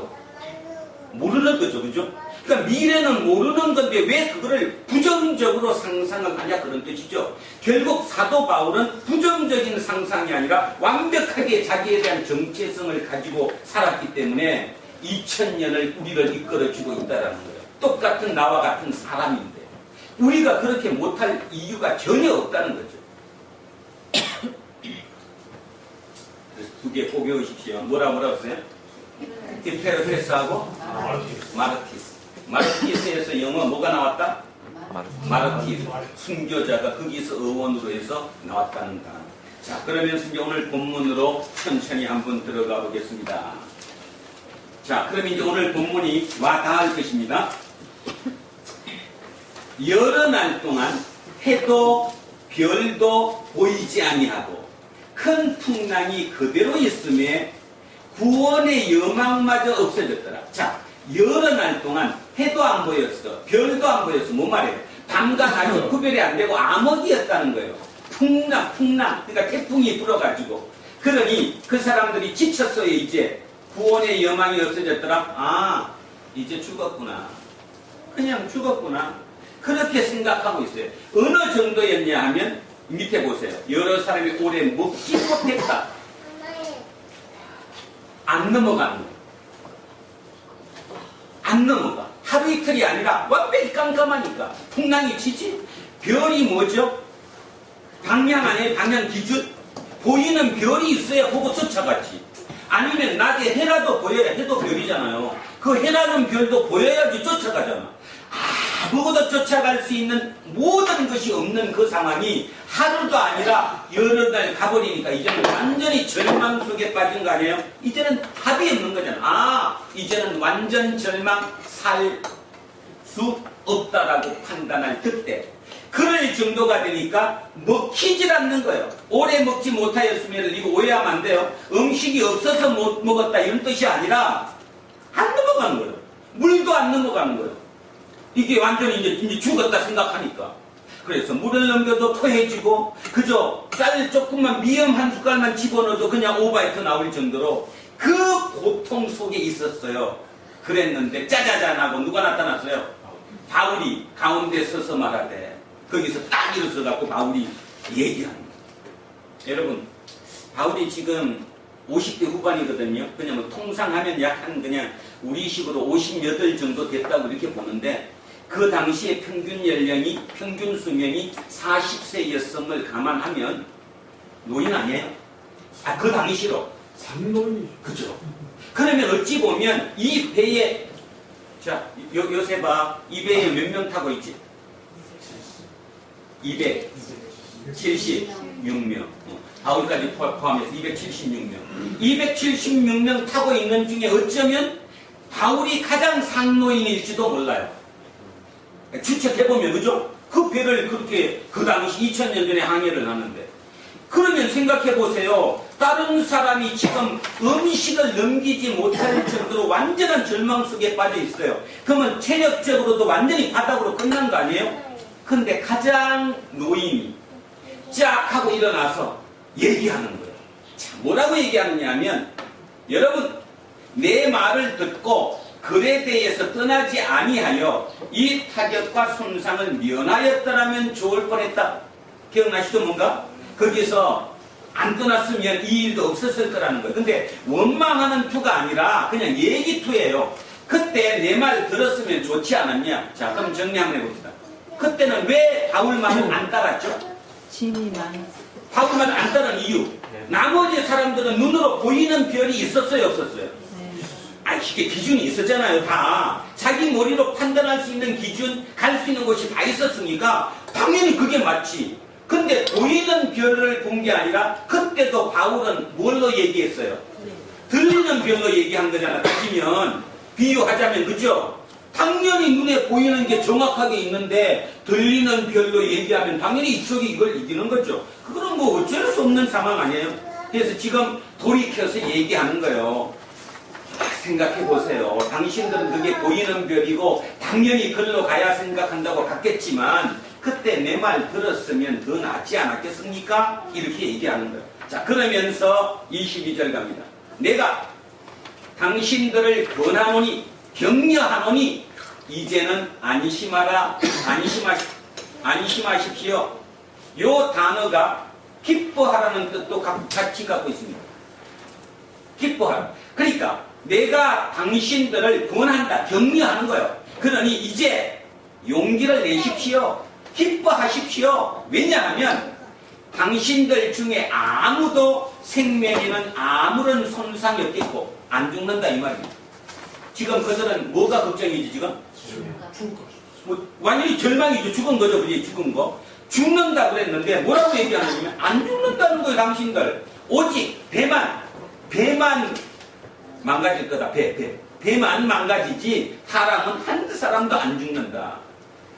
모르는 거죠. 그죠? 그러니까 미래는 모르는 건데 왜 그거를 부정적으로 상상을 하냐 그런 뜻이죠. 결국 사도 바울은 부정적인 상상이 아니라 완벽하게 자기에 대한 정체성을 가지고 살았기 때문에 2000년을 우리를 이끌어주고 있다는 거예요. 똑같은 나와 같은 사람인데 우리가 그렇게 못할 이유가 전혀 없다는 거죠. 두 개 꼭 외우십시오. 뭐라고 했어요? 히페르페스하고 마르티스. 마르티스에서 영어 뭐가 나왔다? 마르티스. 순교자가 거기서 어원으로 해서 나왔다는 단어. 자, 그러면 이제 오늘 본문으로 천천히 한번 들어가 보겠습니다. 자, 그럼 이제 오늘 본문이 와 닿을 것입니다. 여러 날 동안 해도 별도 보이지 아니하고 큰 풍랑이 그대로 있음에 구원의 여망마저 없어졌더라. 자, 여러 날 동안 해도 안 보였어, 별도 안 보였어. 뭔 말이에요? 밤과 낮이 구별이 안 되고 암흑이었다는 거예요. 풍랑, 그러니까 태풍이 불어가지고. 그러니 그 사람들이 지쳤어요. 이제 구원의 여망이 없어졌더라. 아, 이제 죽었구나. 그냥 죽었구나. 그렇게 생각하고 있어요. 어느 정도였냐 하면 밑에 보세요. 여러 사람이 오래 먹지 못했다. 안 넘어가는 거예요. 안 넘어가. 하루 이틀이 아니라 완벽히 깜깜하니까. 풍랑이 치지? 별이 뭐죠? 방향 아니에요? 방향 기준? 보이는 별이 있어야 보고 쫓아갔지. 아니면 낮에 해라도 보여야 해도 별이잖아요. 그 해라는 별도 보여야지 쫓아가잖아. 아무것도 쫓아갈 수 있는 모든 것이 없는 그 상황이 하루도 아니라 여러 날 가버리니까 이제는 완전히 절망 속에 빠진 거 아니에요? 이제는 답이 없는 거잖아. 아, 이제는 완전 절망, 살 수 없다라고 판단할 그때. 그럴 정도가 되니까 먹히질 않는 거예요. 오래 먹지 못하였으면 이거 오해하면 안 돼요. 음식이 없어서 못 먹었다 이런 뜻이 아니라 안 넘어가는 거예요. 물도 안 넘어가는 거예요. 이게 완전히 이제 죽었다 생각하니까. 그래서 물을 넘겨도 토해지고 그저 쌀 조금만 미음 한 숟갈만 집어넣어도 그냥 오바이트 나올 정도로 그 고통 속에 있었어요. 그랬는데 짜자잔 하고 누가 나타났어요? 바울이 가운데 서서 말하되 거기서 딱 일어서 갖고 바울이 얘기하는 거예요. 여러분, 바울이 지금 50대 후반이거든요. 그냥 뭐 통상하면 약 한 그냥 우리식으로 58 정도 됐다고 이렇게 보는데 그 당시에 평균 수명이 40세였음을 감안하면 노인 아니에요? 아, 그 당시로. 장노인이죠. 그죠. 그러면 어찌 보면 이 배에, 자, 요새 봐. 이 배에 몇 명 타고 있지? 276명. 바울까지 포함해서 276명. 276명 타고 있는 중에 어쩌면 바울이 가장 상노인일지도 몰라요. 추측해보면, 그죠? 그 배를 그렇게 그 당시 2000년 전에 항해를 하는데. 그러면 생각해보세요. 다른 사람이 지금 음식을 넘기지 못할 정도로 완전한 절망 속에 빠져 있어요. 그러면 체력적으로도 완전히 바닥으로 끝난 거 아니에요? 근데 가장 노인이 쫙 하고 일어나서 얘기하는 거예요. 자, 뭐라고 얘기하느냐 하면, 여러분, 내 말을 듣고 글에 대해서 떠나지 아니하여 이 타격과 손상을 면하였더라면 좋을 뻔했다. 기억나시죠? 뭔가? 거기서 안 떠났으면 이 일도 없었을 거라는 거예요. 근데 원망하는 투가 아니라 그냥 얘기 투예요. 그때 내 말 들었으면 좋지 않았냐? 자, 그럼 정리 한번 해봅시다. 그때는 왜 바울 말을 안 따랐죠? 짐이 많아서. 바울 말을 안 따른 이유. 나머지 사람들은 눈으로 보이는 별이 있었어요, 없었어요? 아, 이게 기준이 있었잖아요, 다. 자기 머리로 판단할 수 있는 기준, 갈 수 있는 곳이 다 있었으니까 당연히 그게 맞지. 근데 보이는 별을 본 게 아니라 그때도 바울은 뭘로 얘기했어요? 들리는 별로 얘기한 거잖아. 따지면 비유하자면, 그죠? 당연히 눈에 보이는 게 정확하게 있는데 들리는 별로 얘기하면 당연히 이쪽이 이걸 이기는 거죠. 그거는 뭐 어쩔 수 없는 상황 아니에요? 그래서 지금 돌이켜서 얘기하는 거예요. 생각해보세요. 당신들은 그게 보이는 별이고 당연히 글로 가야 생각한다고 갔겠지만 그때 내 말 들었으면 더 낫지 않았겠습니까? 이렇게 얘기하는 거예요. 자, 그러면서 22절 갑니다. 내가 당신들을 권하노니 격려하노니 이제는 안심하십시오. 요 단어가 기뻐하라는 뜻도 같이 갖고 있습니다. 기뻐하라. 그러니까 내가 당신들을 권한다, 격려하는 거예요. 그러니 이제 용기를 내십시오. 기뻐하십시오. 왜냐하면 당신들 중에 아무도 생명에는 아무런 손상이 없겠고 안 죽는다 이 말입니다. 지금 그들은 뭐가 걱정이지 지금? 뭐 완전히 절망이죠. 죽은 거죠. 그게 죽은 거. 죽는다 그랬는데 뭐라고 얘기하냐면 안 죽는다는 거예요. 당신들. 오직 배만 망가질 거다. 배만 망가지지 사람은 한 사람도 안 죽는다.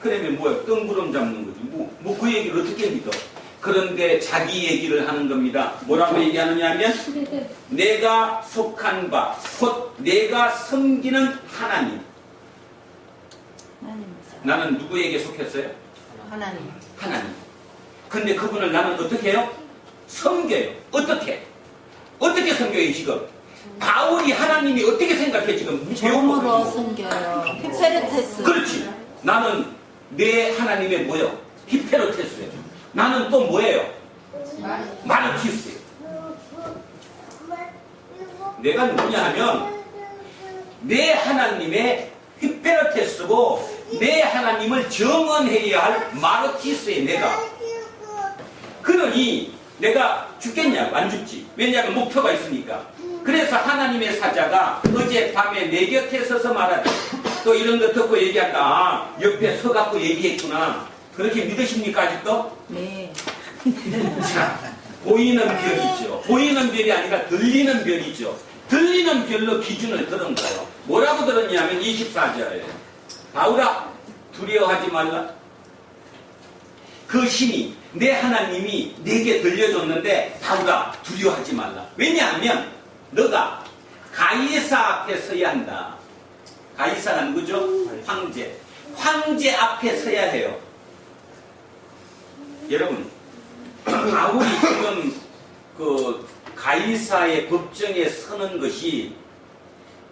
그러면 뭐야? 뜬구름 잡는 거지. 뭐 그 얘기를 어떻게 믿어? 그런데 자기 얘기를 하는 겁니다. 뭐라고 얘기하느냐 하면 내가 속한 바, 곧 내가 섬기는 하나님. 나는 누구에게 속했어요? 하나님. 근데 그분을 나는 어떻게 해요? 섬겨요. 어떻게 섬겨요 지금? 바울이 하나님이 어떻게 생각해 지금? 종으로 섬겨요. 히페르테스. 그렇지. 나는 내 하나님의 뭐요? 히페르테스예요. 나는 또 뭐예요? 마르티스예요. 내가 누구냐 하면 내 하나님의 히페르테스고 내 하나님을 정언해야 할 마르티스예요. 내가. 그러니 내가 죽겠냐고? 안 죽지. 왜냐하면 목표가 있으니까. 그래서 하나님의 사자가 어젯밤에 내 곁에 서서 말하다. 또 이런 거 듣고 얘기한다. 아, 옆에 서갖고 얘기했구나. 그렇게 믿으십니까 아직도? 네. 자, 보이는 별이죠. 보이는 별이 아니라 들리는 별이죠. 들리는 별로 기준을 들은 거예요. 뭐라고 들었냐면 24절에 바울아 두려워하지 말라. 그 신이 내 하나님이 내게 들려줬는데 바울아 두려워하지 말라. 왜냐하면 너가 가이사 앞에 서야 한다. 가이사가 누구죠? 황제. 황제 앞에 서야 해요. 여러분 바울이 지금 그 가이사의 법정에 서는 것이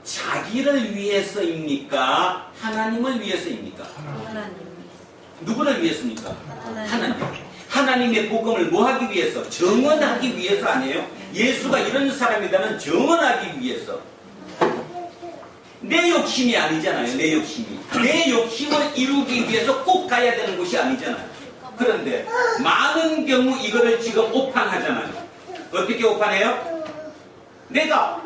자기를 위해서입니까? 하나님을 위해서입니까? 하나님. 누구를 위해서입니까? 하나님. 하나님의 복음을 뭐 하기 위해서? 정언하기 위해서 아니에요? 예수가 이런 사람이다는 정언하기 위해서. 내 욕심이 아니잖아요. 내 욕심이. 내 욕심을 이루기 위해서 꼭 가야 되는 곳이 아니잖아요. 그런데 많은 경우 이거를 지금 오판하잖아요. 어떻게 오판해요? 내가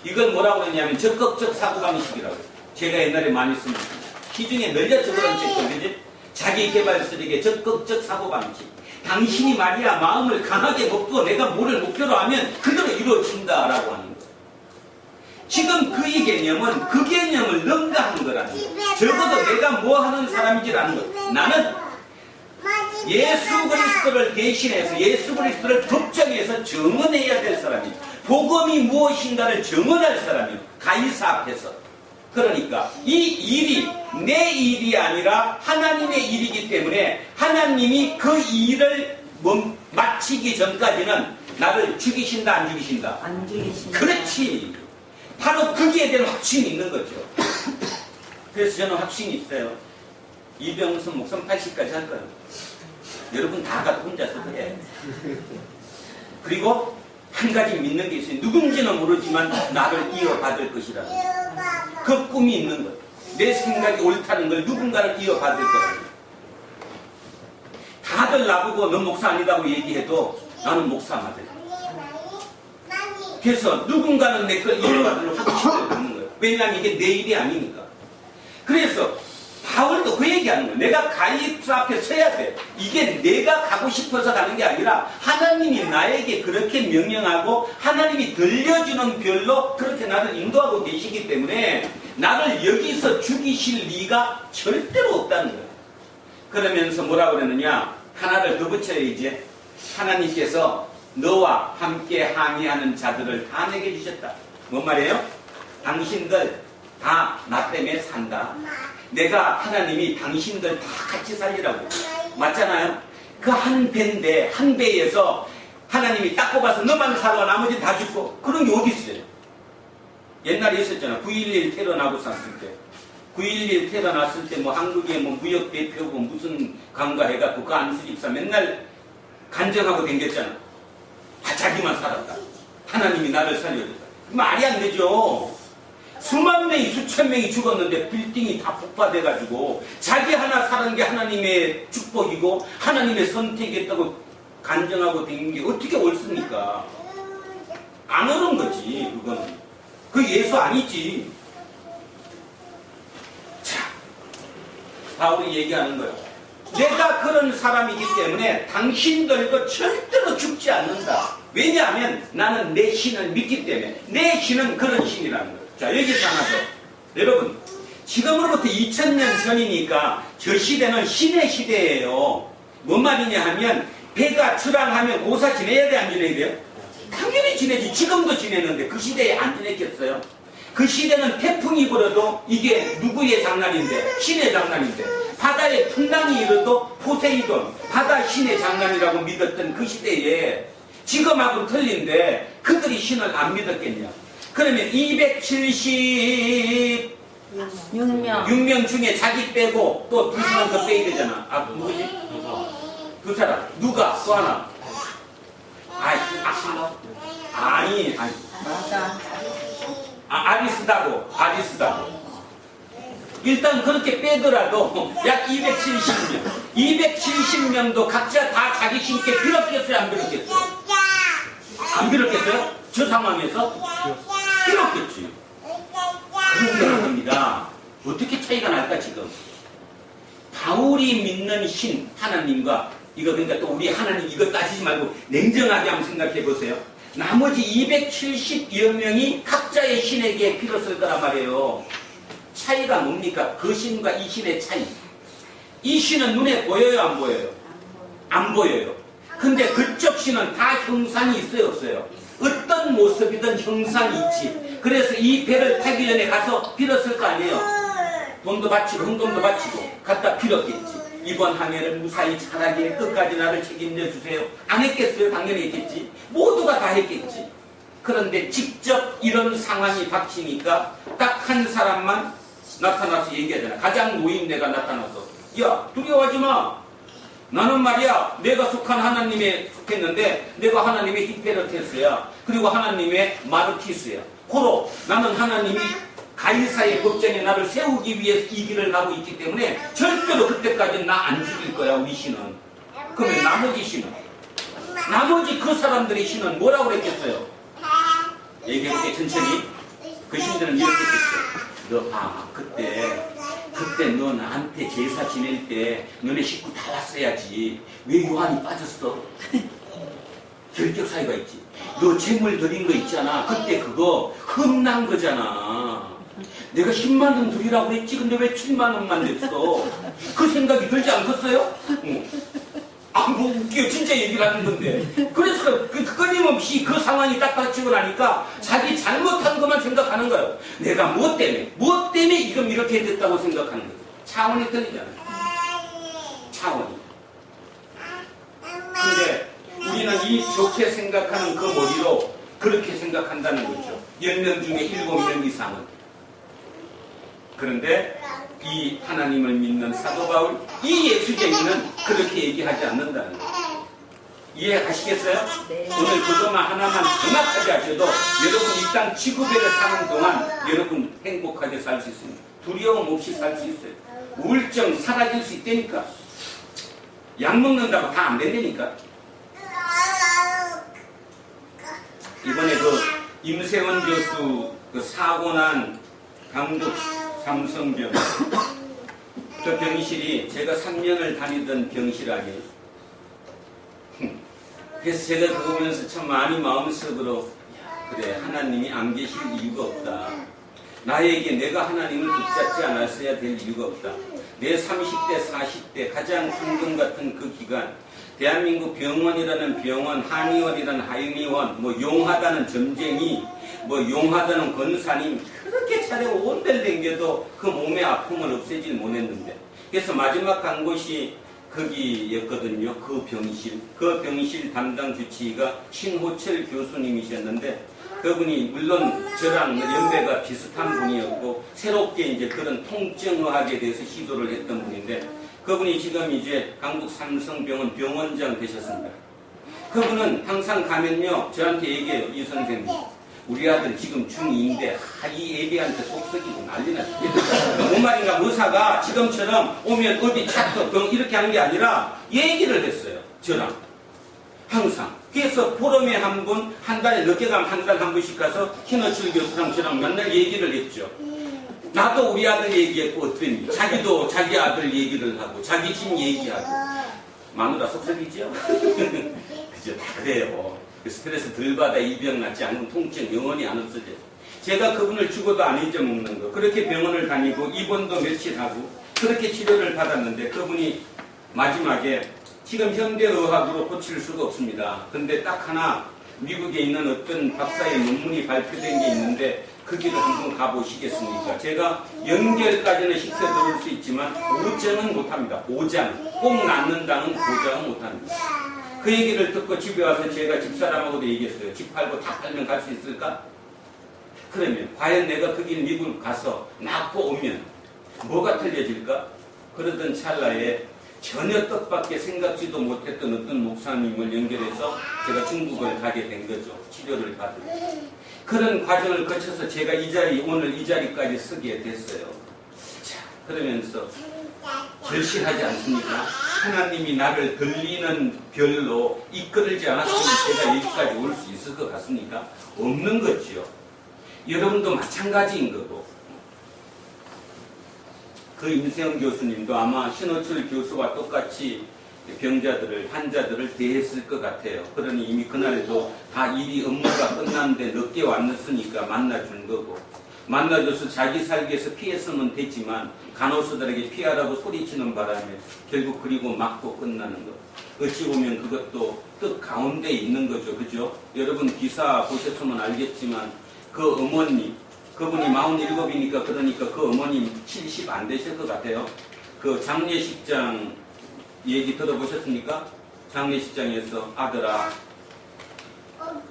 이걸 뭐라고 했냐면 적극적 사고방식이라고 해요. 제가 옛날에 많이 씁니다. 시중에 널려 적어놓은 책거든요. 자기개발서적의 적극적 사고방식. 당신이 말이야 마음을 강하게 먹고 내가 뭐를 목표로 하면 그대로 이루어진다라고 하는 거예요. 지금 그의 개념은 그 개념을 능가한 거라는 거예요. 적어도 내가 뭐 하는 사람이지라는 거예요. 나는 예수 그리스도를 대신해서 예수 그리스도를 법정에서 정언해야 될 사람이에요. 복음이 무엇인가를 정언할 사람이에요. 가이사 앞에서. 그러니까 이 일이 내 일이 아니라 하나님의 일이기 때문에 하나님이 그 일을 마치기 전까지는 나를 죽이신다 안 죽이신다? 안 죽이신다. 그렇지. 바로 거기에 대한 확신이 있는 거죠. 그래서 저는 확신이 있어요. 이병수 목사는 80까지 할 거예요. 여러분 다 가도 혼자서 해. 그리고 한 가지 믿는 게 있어요. 누군지는 모르지만 나를 이어받을 것이라는 거예요. 그 꿈이 있는 거예요. 내 생각이 옳다는 걸 누군가를 이어받을 거예요. 다들 나보고 너 목사 아니다고 얘기해도 나는 목사 맞아요. 그래서 누군가는 내 걸 이어받을 확신을 갖는 거예요. 왜냐하면 이게 내 일이 아니니까. 그래서 바울도 그 얘기하는 거예요. 내가 가이사 앞에 서야 돼. 이게 내가 가고 싶어서 가는 게 아니라 하나님이 나에게 그렇게 명령하고 하나님이 들려주는 별로 그렇게 나를 인도하고 계시기 때문에 나를 여기서 죽이실 리가 절대로 없다는 거예요. 그러면서 뭐라고 그러느냐? 하나를 더 붙여요. 이제 하나님께서 너와 함께 항의하는 자들을 다 내게 주셨다. 뭔 말이에요? 당신들 다 나 때문에 산다. 내가 하나님이 당신들 다 같이 살리라고. 맞잖아요? 그 한 배인데 한 배에서 하나님이 딱 뽑아서 너만 살아 나머지 다 죽고. 그런 게 어디 있어요? 옛날에 있었잖아. 9.11 테러 나고 샀을 때. 9.11 테러 났을 때 뭐 한국의 뭐 무역 대표고 무슨 강가해갖고 그 안수집사 맨날 간증하고 댕겼잖아. 아, 자기만 살았다. 하나님이 나를 살려줬다. 말이 안 되죠. 수만 명이 수천 명이 죽었는데 빌딩이 다 폭파돼가지고 자기 하나 사는 게 하나님의 축복이고 하나님의 선택이었다고 간증하고 댕긴 게 어떻게 옳습니까? 안 옳은 거지, 그거는. 그 예수 아니지. 자, 바울이 얘기하는 거예요. 내가 그런 사람이기 때문에 당신들도 절대로 죽지 않는다. 왜냐하면 나는 내 신을 믿기 때문에. 내 신은 그런 신이라는 거예요. 자, 여기서 하나 더. 여러분, 지금으로부터 2000년 전이니까 저 시대는 신의 시대예요. 뭔 말이냐 하면 배가 출항하면 고사 지내야 돼, 안 지내야 돼요? 당연히 지내지. 지금도 지내는데 그 시대에 안 지냈겠어요? 그 시대는 태풍이 불어도 이게 누구의 장난인데? 신의 장난인데. 바다에 풍랑이 일어도 포세이돈, 바다 신의 장난이라고 믿었던 그 시대에 지금하고는 틀린데 그들이 신을 안 믿었겠냐? 그러면 276명 중에 자기 빼고 또 두 사람 더 빼야 되잖아. 아, 누구지? 두 사람. 누가? 또 하나. 아니. 맞아. 아리스다고. 일단 그렇게 빼더라도 약 270명. 270명도 각자 다 자기 신께 빌었겠어요? 안 빌었겠어요? 안 빌었겠어요? 저 상황에서? 빌었겠지. 그런 겁니다. 어떻게 차이가 날까 지금? 바울이 믿는 신 하나님과 이거 그러니까 또 우리 하나님 이거 따지지 말고 냉정하게 한번 생각해 보세요. 나머지 270여 명이 각자의 신에게 빌었을 거란 말이에요. 차이가 뭡니까? 그 신과 이 신의 차이. 이 신은 눈에 보여요, 안 보여요? 안 보여요. 근데 그쪽 신은 다 형상이 있어요, 없어요? 어떤 모습이든 형상이 있지. 그래서 이 배를 타기 전에 가서 빌었을 거 아니에요? 돈도 바치고 헌금도 바치고 갖다 빌었겠지. 이번 항해를 무사히 잘하게 끝까지 나를 책임져 주세요. 안 했겠어요? 당연히 했겠지. 모두가 다 했겠지. 그런데 직접 이런 상황이 닥치니까 딱 한 사람만 나타나서 얘기하잖아. 가장 노인네가 나타나서 야, 두려워하지 마. 나는 말이야 내가 속한 하나님에 속했는데 내가 하나님의 히페르테스야. 그리고 하나님의 마르티스야. 고로 나는 하나님이 가이사의 법정에 나를 세우기 위해서 이 길을 가고 있기 때문에 절대로 그때까지는 나 안 죽일 거야, 우리 신은. 그러면 나머지 신은? 나머지 그 사람들의 신은 뭐라고 그랬겠어요? 얘기해볼게 천천히. 그 신들은 이렇게 했어요. 그때 너 나한테 제사 지낼 때 너네 식구 다 왔어야지. 왜 요한이 빠졌어? 결격 사유가 있지. 너 재물 드린 거 있잖아. 그때 그거 흠난 거잖아. 내가 10만 원 드리라고 했지. 근데 왜 7만 원만 냈어? 그 생각이 들지 않겠어요? 뭐 웃겨. 진짜 얘기를 하는 건데. 그래서 끊임없이 그 상황이 딱 닥치고 나니까 자기 잘못한 것만 생각하는 거예요. 내가 뭐 때문에 이건 이렇게 됐다고 생각하는 거예요. 차원이 틀리잖아요. 차원이. 근데 우리는 이 좋게 생각하는 그 머리로 그렇게 생각한다는 거죠. 10명 중에 7명 이상은. 그런데 이 하나님을 믿는 사도 바울, 이 예수쟁이는 그렇게 얘기하지 않는다는 거예요. 이해하시겠어요? 네. 오늘 그것만 하나만 정확하게 하셔도 여러분 이 땅 지구별에 사는 동안 여러분 행복하게 살 수 있습니다. 두려움 없이 살 수 있어요. 우울증 사라질 수 있다니까. 약 먹는다고 다 안 된다니까. 이번에 그 임세원 교수 그 사고 난 강북 삼성병 그 병실이 제가 3년을 다니던 병실 아니에요. 그래서 제가 그거 보면서 참 많이 마음속으로 그래 하나님이 안 계실 이유가 없다. 나에게 내가 하나님을 붙잡지 않았어야 될 이유가 없다. 내 30대 40대 가장 황금 같은 그 기간 대한민국 병원이라는 병원, 한의원이라는 한의원, 뭐 용하다는 점쟁이, 뭐 용하다는 권사님 그렇게 차려고 온데를 댕겨도 그 몸의 아픔을 없애질 못했는데 그래서 마지막 간 곳이 거기였거든요. 그 병실 담당 주치의가 신호철 교수님이셨는데 그분이 물론 저랑 연배가 비슷한 분이었고 새롭게 이제 그런 통증의학에 대해서 시도를 했던 분인데 그분이 지금 이제 강북 삼성병원 병원장 되셨습니다. 그분은 항상 가면요 저한테 얘기해요. 이 선생님 우리 아들 지금 중2인데 이 애비한테 속썩이고 난리 났어. 뭔 말인가 의사가 지금처럼 오면 어디 차트 병 이렇게 하는 게 아니라 얘기를 했어요. 저랑. 항상. 그래서 포럼에 한 번, 한 달에 늦게 가면 한 달 한 번씩 가서 신호철 교수랑 저랑 맨날 얘기를 했죠. 나도 우리 아들 얘기했고 어떠니 자기도 자기 아들 얘기를 하고 자기 집 얘기하고 마누라 속썩이죠? 그죠? 다 그래요. 스트레스 덜 받아 이병 낫지 않으면 통증 영원히 안 없어져요. 제가 그분을 죽어도 안 잊어먹는 거. 그렇게 병원을 다니고 입원도 며칠 하고 그렇게 치료를 받았는데 그분이 마지막에 지금 현대의학으로 고칠 수가 없습니다. 근데 딱 하나 미국에 있는 어떤 박사의 논문이 발표된 게 있는데 그 길을 한번 가보시겠습니까? 제가 연결까지는 시켜드릴 수 있지만 보장은 못합니다. 보장. 꼭 낫는다는 보장은 못합니다. 그 얘기를 듣고 집에 와서 제가 집사람하고도 얘기했어요. 집 팔고 다 팔면 갈 수 있을까? 그러면 과연 내가 그 길 미국 가서 낫고 오면 뭐가 틀려질까? 그러던 찰나에 전혀 뜻밖의 생각지도 못했던 어떤 목사님을 연결해서 제가 중국을 가게 된 거죠. 치료를 받으러. 그런 과정을 거쳐서 제가 오늘 이 자리까지 서게 됐어요. 자, 그러면서 절실하지 않습니까? 하나님이 나를 들리는 별로 이끌지 않았으면 제가 여기까지 올 수 있을 것 같습니까? 없는 거지요. 여러분도 마찬가지인 거고. 그 임세영 교수님도 아마 신호철 교수와 똑같이 병자들을, 환자들을 대했을 것 같아요. 그러니 이미 그날도 다 일이 업무가 끝났는데 늦게 왔으니까 만나준 거고. 만나줘서 자기 살기 위해서 피했으면 됐지만 간호사들에게 피하라고 소리치는 바람에 결국 그리고 맞고 끝나는 것. 어찌 보면 그것도 뜻 가운데 있는 거죠. 그죠? 여러분 기사 보셨으면 알겠지만 그 어머니, 그분이 47이니까 그러니까 그 어머님 70 안 되실 것 같아요. 그 장례식장 얘기 들어보셨습니까? 장례식장에서 아들아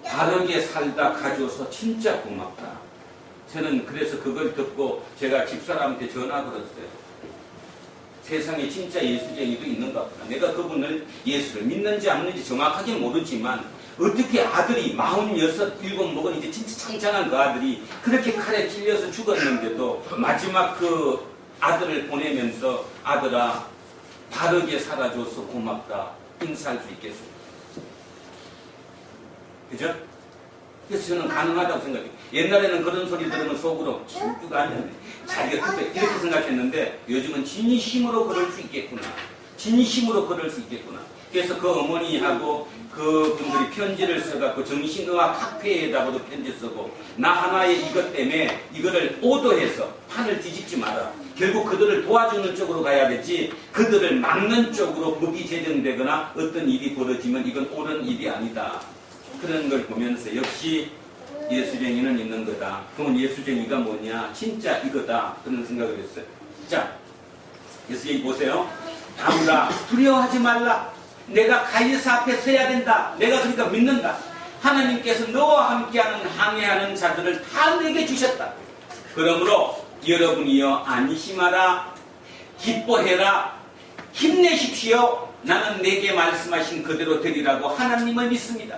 바르게 살다 가져서 진짜 고맙다. 저는 그래서 그걸 듣고 제가 집사람한테 전화 걸었어요. 세상에 진짜 예수쟁이도 있는 것 같다. 내가 그분을 예수를 믿는지 안 믿는지 정확하게 모르지만 어떻게 아들이 46, 7 먹은 이제 진짜 창창한 그 아들이 그렇게 칼에 찔려서 죽었는데도 마지막 그 아들을 보내면서 아들아 바르게 살아줘서 고맙다. 인사할 수 있겠어요. 그죠? 그래서 저는 가능하다고 생각해요. 옛날에는 그런 소리 들으면 속으로 죽주가 아니었네. 자기가 그때 이렇게 생각했는데 요즘은 진심으로 그럴 수 있겠구나. 진심으로 그럴 수 있겠구나. 그래서 그 어머니하고 그분들이 편지를 써갖고 정신의학 학회에다가도 편지 쓰고 나 하나의 이것 때문에 이거를 오도해서 판을 뒤집지 마라. 결국 그들을 도와주는 쪽으로 가야 되지 그들을 막는 쪽으로 법이 제정되거나 어떤 일이 벌어지면 이건 옳은 일이 아니다. 그런 걸 보면서 역시 예수쟁이는 있는 거다. 그러면 예수쟁이가 뭐냐? 진짜 이거다. 그런 생각을 했어요. 자, 예수쟁이 보세요. 바울아 두려워하지 말라. 내가 가이사 앞에 서야 된다. 내가 그러니까 믿는다. 하나님께서 너와 함께하는 항해하는 자들을 다 내게 주셨다. 그러므로 여러분이여 안심하라. 기뻐해라. 힘내십시오. 나는 내게 말씀하신 그대로 되리라고 하나님을 믿습니다.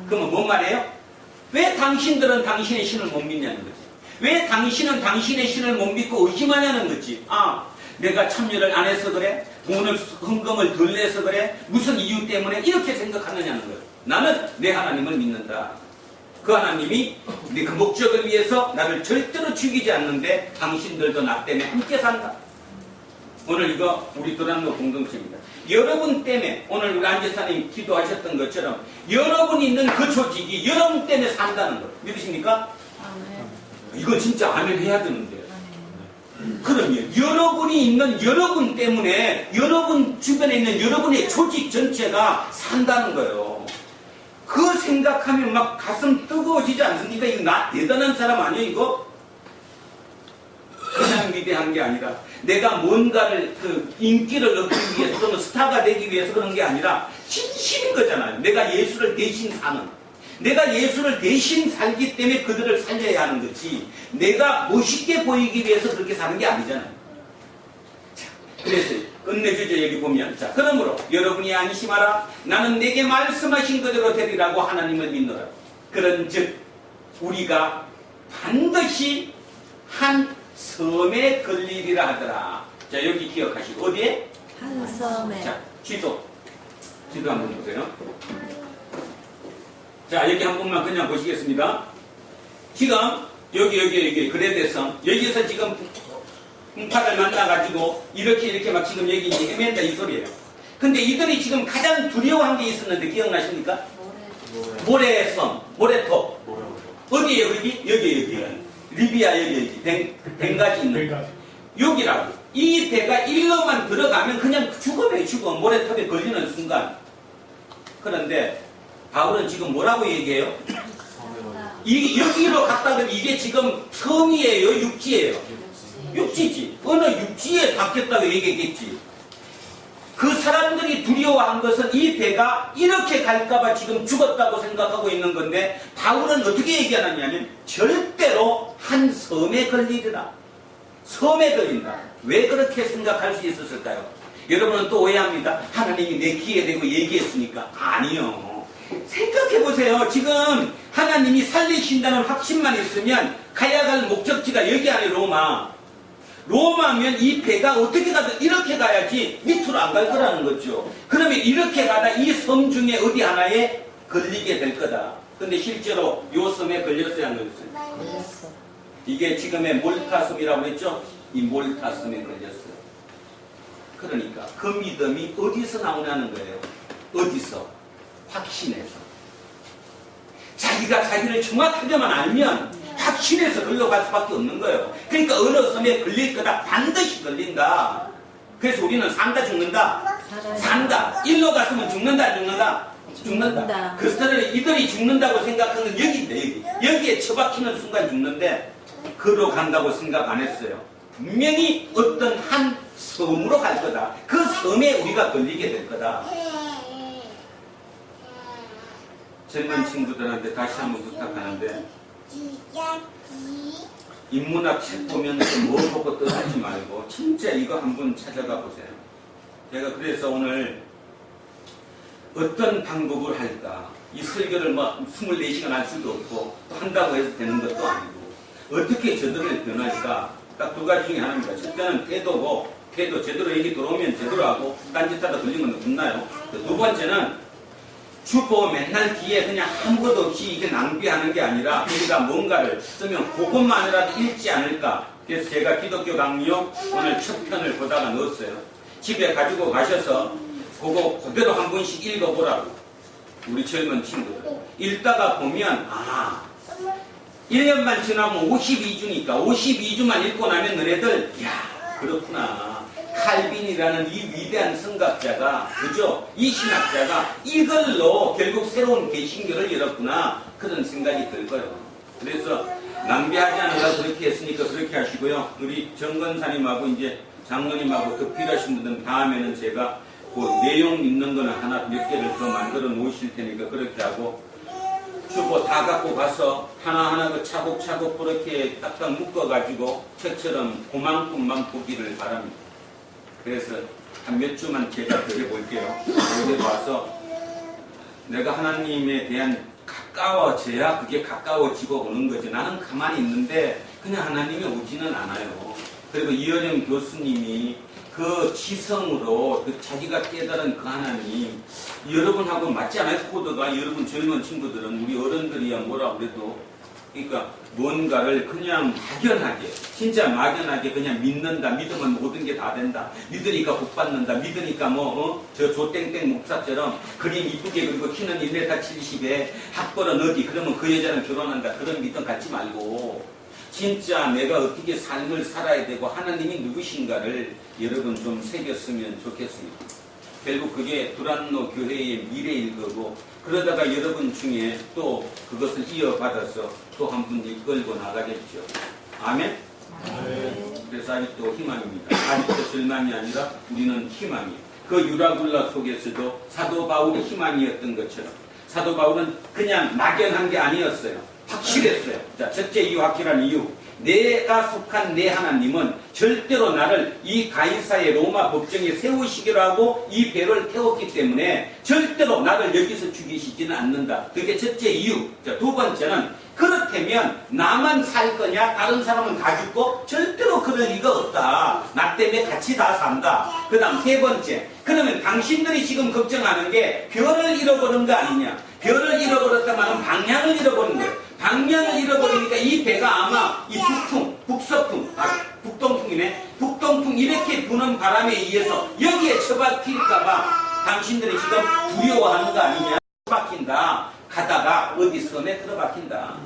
그러면 뭔 말이에요? 왜 당신들은 당신의 신을 못 믿냐는 거지. 왜 당신은 당신의 신을 못 믿고 의심하냐는 거지. 아, 내가 참여를 안 해서 그래? 돈을 헌금을 덜 내서 그래? 무슨 이유 때문에 이렇게 생각하느냐는 거예요. 나는 내 하나님을 믿는다. 그 하나님이 그 목적을 위해서 나를 절대로 죽이지 않는데 당신들도 나 때문에 함께 산다. 오늘 이거 우리 도란노 공동체입니다. 여러분 때문에 오늘 우리 안지사님 기도하셨던 것처럼 여러분이 있는 그 조직이 여러분 때문에 산다는 거 믿으십니까? 아멘. 이거 진짜 아멘 해야 되는데. 그러면 여러분이 있는 여러분 때문에 여러분 주변에 있는 여러분의 조직 전체가 산다는 거예요. 그 생각하면 막 가슴 뜨거워지지 않습니까? 이거 나 대단한 사람 아니에요 이거? 그냥 위대한 게 아니라 내가 뭔가를 그 인기를 얻기 위해서 또는 스타가 되기 위해서 그런 게 아니라 진심인 거잖아요. 내가 예수를 대신 사는, 내가 예수를 대신 살기 때문에 그들을 살려야 하는 거지 내가 멋있게 보이기 위해서 그렇게 사는 게 아니잖아요. 자, 그래서 끝내주죠. 여기 보면 자, 그러므로 여러분이 안심하라. 나는 내게 말씀하신 그대로 되리라고 하나님을 믿노라. 그런즉 우리가 반드시 한 섬에 걸리리라 하더라. 자, 여기 기억하시고 어디에? 한 섬에. 자, 지도 한번 보세요. 자, 여기 한 번만 그냥 보시겠습니다. 지금 여기 그레데성 여기서 지금 풍파를 만나가지고 이렇게 막 지금 여기 이제 헤맨다 이 소리예요. 근데 이들이 지금 가장 두려워한 게 있었는데 기억나십니까? 모래섬, 모래톱. 어디에요? 여기. 리비아 여기. 벵가지 있는. 여기라고. 이 배가 일로만 들어가면 그냥 죽음이에요, 죽음. 모래톱에 걸리는 순간. 그런데 바울은 지금 뭐라고 얘기해요? 여기로 갔다 그러면 이게 지금 섬이에요, 육지예요? 육지지. 어느 육지에 닿겠다고 얘기했겠지. 그 사람들이 두려워한 것은 이 배가 이렇게 갈까봐 지금 죽었다고 생각하고 있는 건데 바울은 어떻게 얘기하느냐면 절대로 한 섬에 걸리리라. 섬에 걸린다. 왜 그렇게 생각할 수 있었을까요? 여러분은 또 오해합니다. 하나님이 내 귀에 대고 얘기했으니까. 아니요. 생각해보세요. 지금 하나님이 살리신다는 확신만 있으면 가야 갈 목적지가 여기 안에 로마면 이 배가 어떻게 가든 이렇게 가야지 밑으로 안 갈 거라는 거죠. 그러면 이렇게 가다 이 섬 중에 어디 하나에 걸리게 될 거다. 근데 실제로 요 섬에 걸렸어요, 안 걸렸어요? 걸렸어. 이게 지금의 몰타섬이라고 했죠? 이 몰타섬에 걸렸어요. 그러니까 그 믿음이 어디서 나오냐는 거예요. 어디서? 확신해서. 자기가 자기를 정확하게만 알면 확신해서 걸려갈 수밖에 없는 거예요. 그러니까 어느 섬에 걸릴 거다. 반드시 걸린다. 그래서 우리는 산다 죽는다. 산다. 일로 갔으면 죽는다 안 죽는다. 죽는다. 그들은 이들이 죽는다고 생각하는 건 여기인데 여기에 처박히는 순간 죽는데 그로 간다고 생각 안 했어요. 분명히 어떤 한 섬으로 갈 거다. 그 섬에 우리가 걸리게 될 거다. 젊은 친구들한테 다시 한번 부탁하는데 인문학 책 보면 뭐 보고 떠나지 말고 진짜 이거 한번 찾아가 보세요. 제가 그래서 오늘 어떤 방법을 할까? 이 설교를 뭐 24시간 할 수도 없고 또 한다고 해서 되는 것도 아니고 어떻게 저들을 변할까? 딱 두 가지 중에 하나입니다. 첫째는 태도고 태도 제대로 얘기 들어오면 제대로 하고 딴짓하다 걸리면 혼나요. 두 번째는 주보 맨날 뒤에 그냥 아무것도 없이 이게 낭비하는 게 아니라 우리가 뭔가를 쓰면 그것만이라도 읽지 않을까. 그래서 제가 기독교 강요 오늘 첫 편을 보다가 넣었어요. 집에 가지고 가셔서 그거 그대로 한 번씩 읽어보라고. 우리 젊은 친구들. 읽다가 보면 1년만 지나면 52주니까 52주만 읽고 나면 너네들 야 그렇구나. 칼빈이라는 이 위대한 성각자가 그죠? 이 신학자가 이걸로 결국 새로운 개신교를 열었구나 그런 생각이 들고요. 그래서 낭비하지 않으려고 그렇게 했으니까 그렇게 하시고요. 우리 정건사님하고 이제 장로님하고 더 필요하신 분들은 다음에는 제가 그 내용 있는 거는 하나 몇 개를 더 만들어 놓으실 테니까 그렇게 하고 주보 다 갖고 가서 하나하나 그 차곡차곡 그렇게 딱딱 묶어가지고 책처럼 그만큼만 보기를 바랍니다. 그래서 한 몇 주만 제가 드려볼게요. 여기 와서 내가 하나님에 대한 가까워져야 그게 가까워지고 오는 거지. 나는 가만히 있는데 그냥 하나님이 오지는 않아요. 그리고 이어령 교수님이 그 지성으로 그 자기가 깨달은 그 하나님 여러분하고 맞지 않아요? 코드가 여러분 젊은 친구들은 우리 어른들이야 뭐라 그래도 그러니까 뭔가를 그냥 막연하게 진짜 막연하게 그냥 믿는다. 믿으면 모든 게 다 된다. 믿으니까 복 받는다. 믿으니까 저 조땡땡 목사처럼 그림 이쁘게 그리고 키는 1m 70에 학벌은 어디 그러면 그 여자는 결혼한다. 그런 믿음 갖지 말고 진짜 내가 어떻게 삶을 살아야 되고 하나님이 누구신가를 여러분 좀 새겼으면 좋겠습니다. 결국 그게 두란노 교회의 미래일 거고 그러다가 여러분 중에 또 그것을 이어받아서 또 한 분 이끌고 나가겠죠. 아멘? 그래서 아직도 희망입니다. 아직도 절망이 아니라 우리는 희망이에요. 그 유라굴라 속에서도 사도 바울이 희망이었던 것처럼 사도 바울은 그냥 막연한 게 아니었어요. 확실했어요. 자, 첫째 이유 확실한 이유. 내가 속한 내 하나님은 절대로 나를 이 가이사의 로마 법정에 세우시기로 하고 이 배를 태웠기 때문에 절대로 나를 여기서 죽이시지는 않는다. 그게 첫째 이유. 자, 두 번째는 그렇다면 나만 살 거냐? 다른 사람은 다 죽고? 절대로 그럴 리가 없다. 나 때문에 같이 다 산다. 그 다음 세 번째. 그러면 당신들이 지금 걱정하는 게 별을 잃어버린 거 아니냐? 별을 잃어버렸다면 이 배가 아마 이 북서풍, 북동풍이네. 북동풍 이렇게 부는 바람에 의해서 여기에 처박힐까봐 당신들이 지금 두려워하는 거 아니냐? 처박힌다. 가다가 어디 섬에 들어박힌다.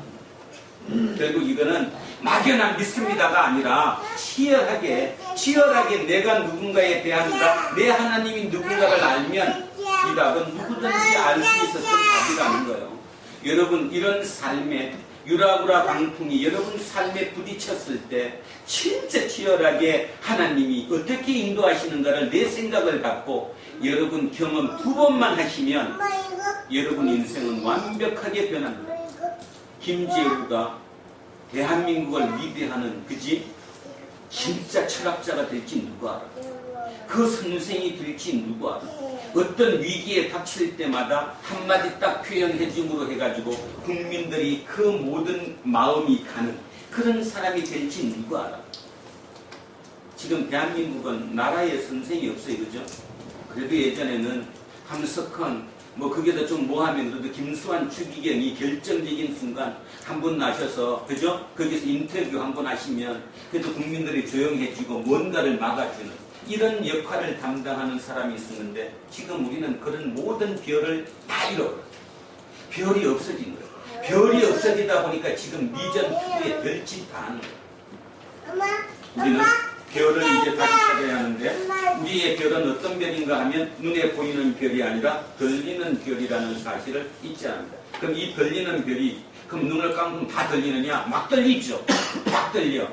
결국 이거는 막연한 믿습니다가 아니라 치열하게 내가 누군가에 대한가, 내 하나님이 누군가를 알면 이 답은 누구든지 알 수 있었던 답이라는 거예요. 여러분 이런 삶에 유라구라 광풍이 여러분 삶에 부딪혔을 때 진짜 치열하게 하나님이 어떻게 인도하시는가를 내 생각을 갖고 여러분 경험 2번만 하시면 여러분 인생은 완벽하게 변합니다. 김재우가 대한민국을 리드하는 그지 진짜 철학자가 될지 누구 알아? 그 선생이 될지 누구 알아? 어떤 위기에 닥칠 때마다 한마디 딱 표현해줌으로 해가지고 국민들이 그 모든 마음이 가는 그런 사람이 될지 누구 알아? 지금 대한민국은 나라의 선생이 없어요, 그죠? 그래도 예전에는 함석헌 뭐 그게도 좀 뭐하면 그래도 김수환 추기경이 결정적인 순간 한 분 나셔서 그죠? 거기서 인터뷰 한 번 하시면 그래도 국민들이 조용해지고 뭔가를 막아주는 이런 역할을 담당하는 사람이 있었는데 지금 우리는 그런 모든 별을 다 잃어버렸어요. 별이 없어진 거예요. 별이 없어지다 보니까 지금 미전 투구에 별짓 다 하는 거예요. 우리는 별을 이제 다시 찾아야 하는데 우리의 별은 어떤 별인가 하면 눈에 보이는 별이 아니라 들리는 별이라는 사실을 잊지 않습니다. 그럼 이 들리는 별이 그럼 눈을 감으면 다 들리느냐? 막 들리죠. 막 들려.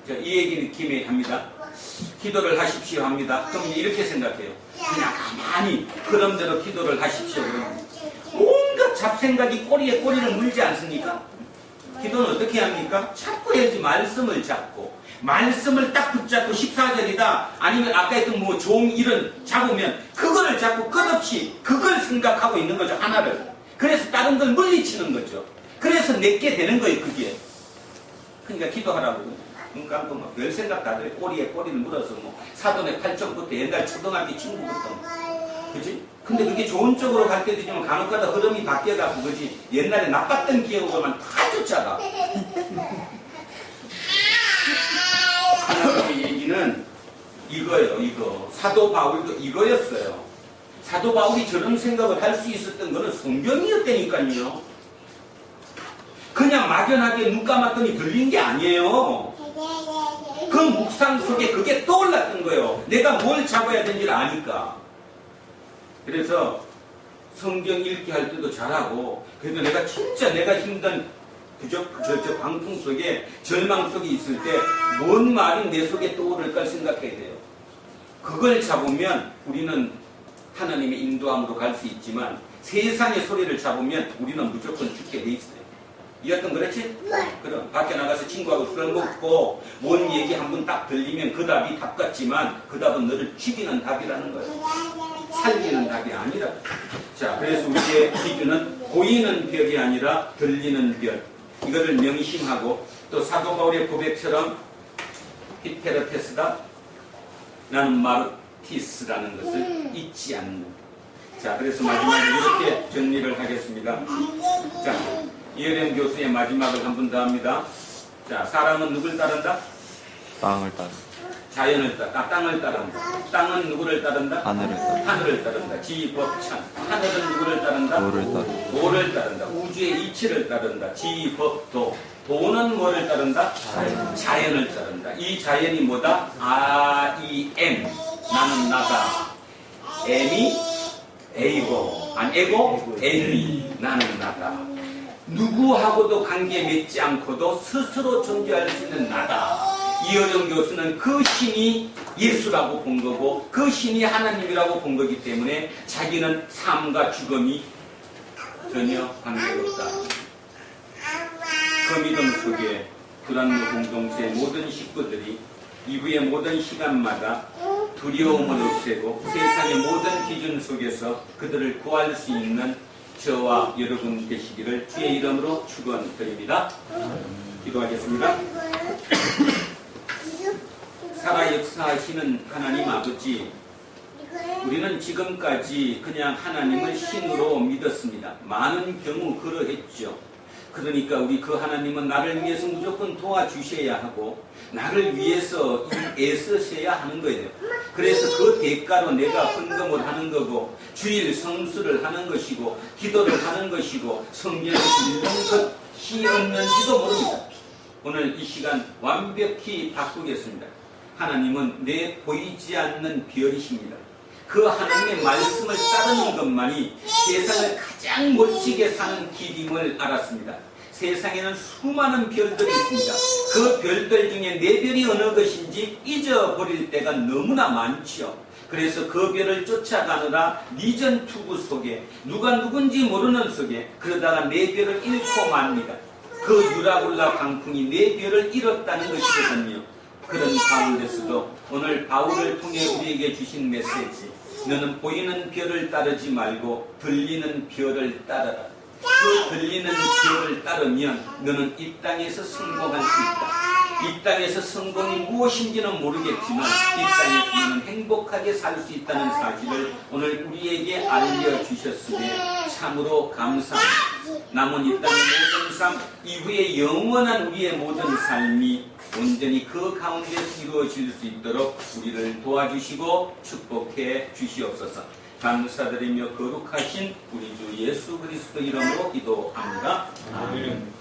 이 얘기 느낌이 합니다. 기도를 하십시오 합니다. 그럼 이렇게 생각해요. 그냥 가만히 그런대로 기도를 하십시오. 그러면 온갖 잡생각이 꼬리에 꼬리를 물지 않습니까? 기도는 어떻게 합니까? 자꾸 해야지. 말씀을 잡고 말씀을 딱 붙잡고 14절이다 아니면 아까 했던 뭐 종 이런 잡으면 그거를 잡고 끝없이 그걸 생각하고 있는 거죠. 하나를. 그래서 다른 걸 물리치는 거죠. 그래서 내게 되는 거예요. 그게. 그러니까 기도하라고. 눈 감고 막 별 생각 다 돼. 꼬리에 꼬리를 물어서 뭐 사돈의 팔정부터 옛날 초등학교 친구부터. 그지? 근데 그게 좋은 쪽으로 갈 때도 있지만 간혹가다 흐름이 바뀌어가고 그지? 옛날에 나빴던 기억으로만 다 쫓아가. 하나님의 얘기는 이거예요. 이거. 사도 바울도 이거였어요. 사도 바울이 저런 생각을 할 수 있었던 거는 성경이었다니까요. 그냥 막연하게 눈 감았더니 들린 게 아니에요. 그 묵상 속에 그게 떠올랐던 거예요. 내가 뭘 잡아야 되는지를 아니까. 그래서 성경 읽기 할 때도 잘하고 그래도 내가 진짜 내가 힘든 저 광풍 속에 절망 속에 있을 때 뭔 말이 내 속에 떠오를까 생각해야 돼요. 그걸 잡으면 우리는 하나님의 인도함으로 갈 수 있지만 세상의 소리를 잡으면 우리는 무조건 죽게 돼 있어요. 이었던 그렇지? 그럼 밖에 나가서 친구하고 술을 먹고 뭔 얘기 한 번 딱 들리면 그 답이 답 같지만 그 답은 너를 죽이는 답이라는 거예요. 살리는 답이 아니라. 자, 그래서 우리의 기준은 보이는 별이 아니라 들리는 별. 이거를 명심하고 또 사도 바울의 고백처럼 히페르테스다 나는 마르티스라는 것을 잊지 않는. 자, 그래서 마지막에 이렇게 정리를 하겠습니다. 자, 이혜령 교수의 마지막을 한 번 더 합니다. 자, 사람은 누굴 따른다? 땅을 따른다. 자연을 따른다. 땅을 따른다. 땅은 누구를 따른다? 하늘을 따른다. 하늘을 따른다. 지법찬. 하늘은 누구를 따른다? 도를 따른다. 도를 따른다. 우주의 이치를 따른다. 지법도. 도는 뭐를 따른다? 자연을 따른다. 이 자연이 뭐다? I-am. 나는 나다. M이 A고. 안 A고? M이. 나는 나다. 누구하고도 관계 맺지 않고도 스스로 존재할 수 있는 나다. 이어령 교수는 그 신이 예수라고 본 거고 그 신이 하나님이라고 본 거기 때문에 자기는 삶과 죽음이 전혀 관계없다. 그 믿음 속에 불안무 공동체의 모든 식구들이 이후의 모든 시간마다 두려움을 없애고 세상의 모든 기준 속에서 그들을 구할 수 있는 저와 여러분 되시기를 주의 이름으로 축원드립니다. 기도하겠습니다. 살아 역사하시는 하나님 아버지, 우리는 지금까지 그냥 하나님을 신으로 믿었습니다. 많은 경우 그러했죠. 그러니까 우리 그 하나님은 나를 위해서 무조건 도와주셔야 하고 나를 위해서 애쓰셔야 하는 거예요. 그래서 그 대가로 내가 헌금을 하는 거고 주일 성수를 하는 것이고 기도를 하는 것이고 성령을 읽는 것이 없는지도 모릅니다. 오늘 이 시간 완벽히 바꾸겠습니다. 하나님은 내 보이지 않는 별이십니다. 그 하나님의 말씀을 따르는 것만이 세상을 가장 멋지게 사는 길임을 알았습니다. 세상에는 수많은 별들이 있습니다. 그 별들 중에 내 별이 어느 것인지 잊어버릴 때가 너무나 많지요. 그래서 그 별을 쫓아가느라 니전 투구 속에 누가 누군지 모르는 속에 그러다가 내 별을 잃고 맙니다. 그 유라굴라 강풍이 내 별을 잃었다는 것이거든요. 그런 가운데서도 오늘 바울을 통해 우리에게 주신 메시지, 너는 보이는 별을 따르지 말고 들리는 별을 따르라. 그 들리는 별을 따르면 너는 이 땅에서 성공할 수 있다. 이 땅에서 성공이 무엇인지는 모르겠지만 이 땅에서 너는 행복하게 살 수 있다는 사실을 오늘 우리에게 알려주셨으니 참으로 감사합니다. 남은 이 땅의 모든 삶 이후에 영원한 우리의 모든 삶이 온전히 그 가운데서 이루어질 수 있도록 우리를 도와주시고 축복해 주시옵소서. 감사드리며 거룩하신 우리 주 예수 그리스도 이름으로 기도합니다. 아멘.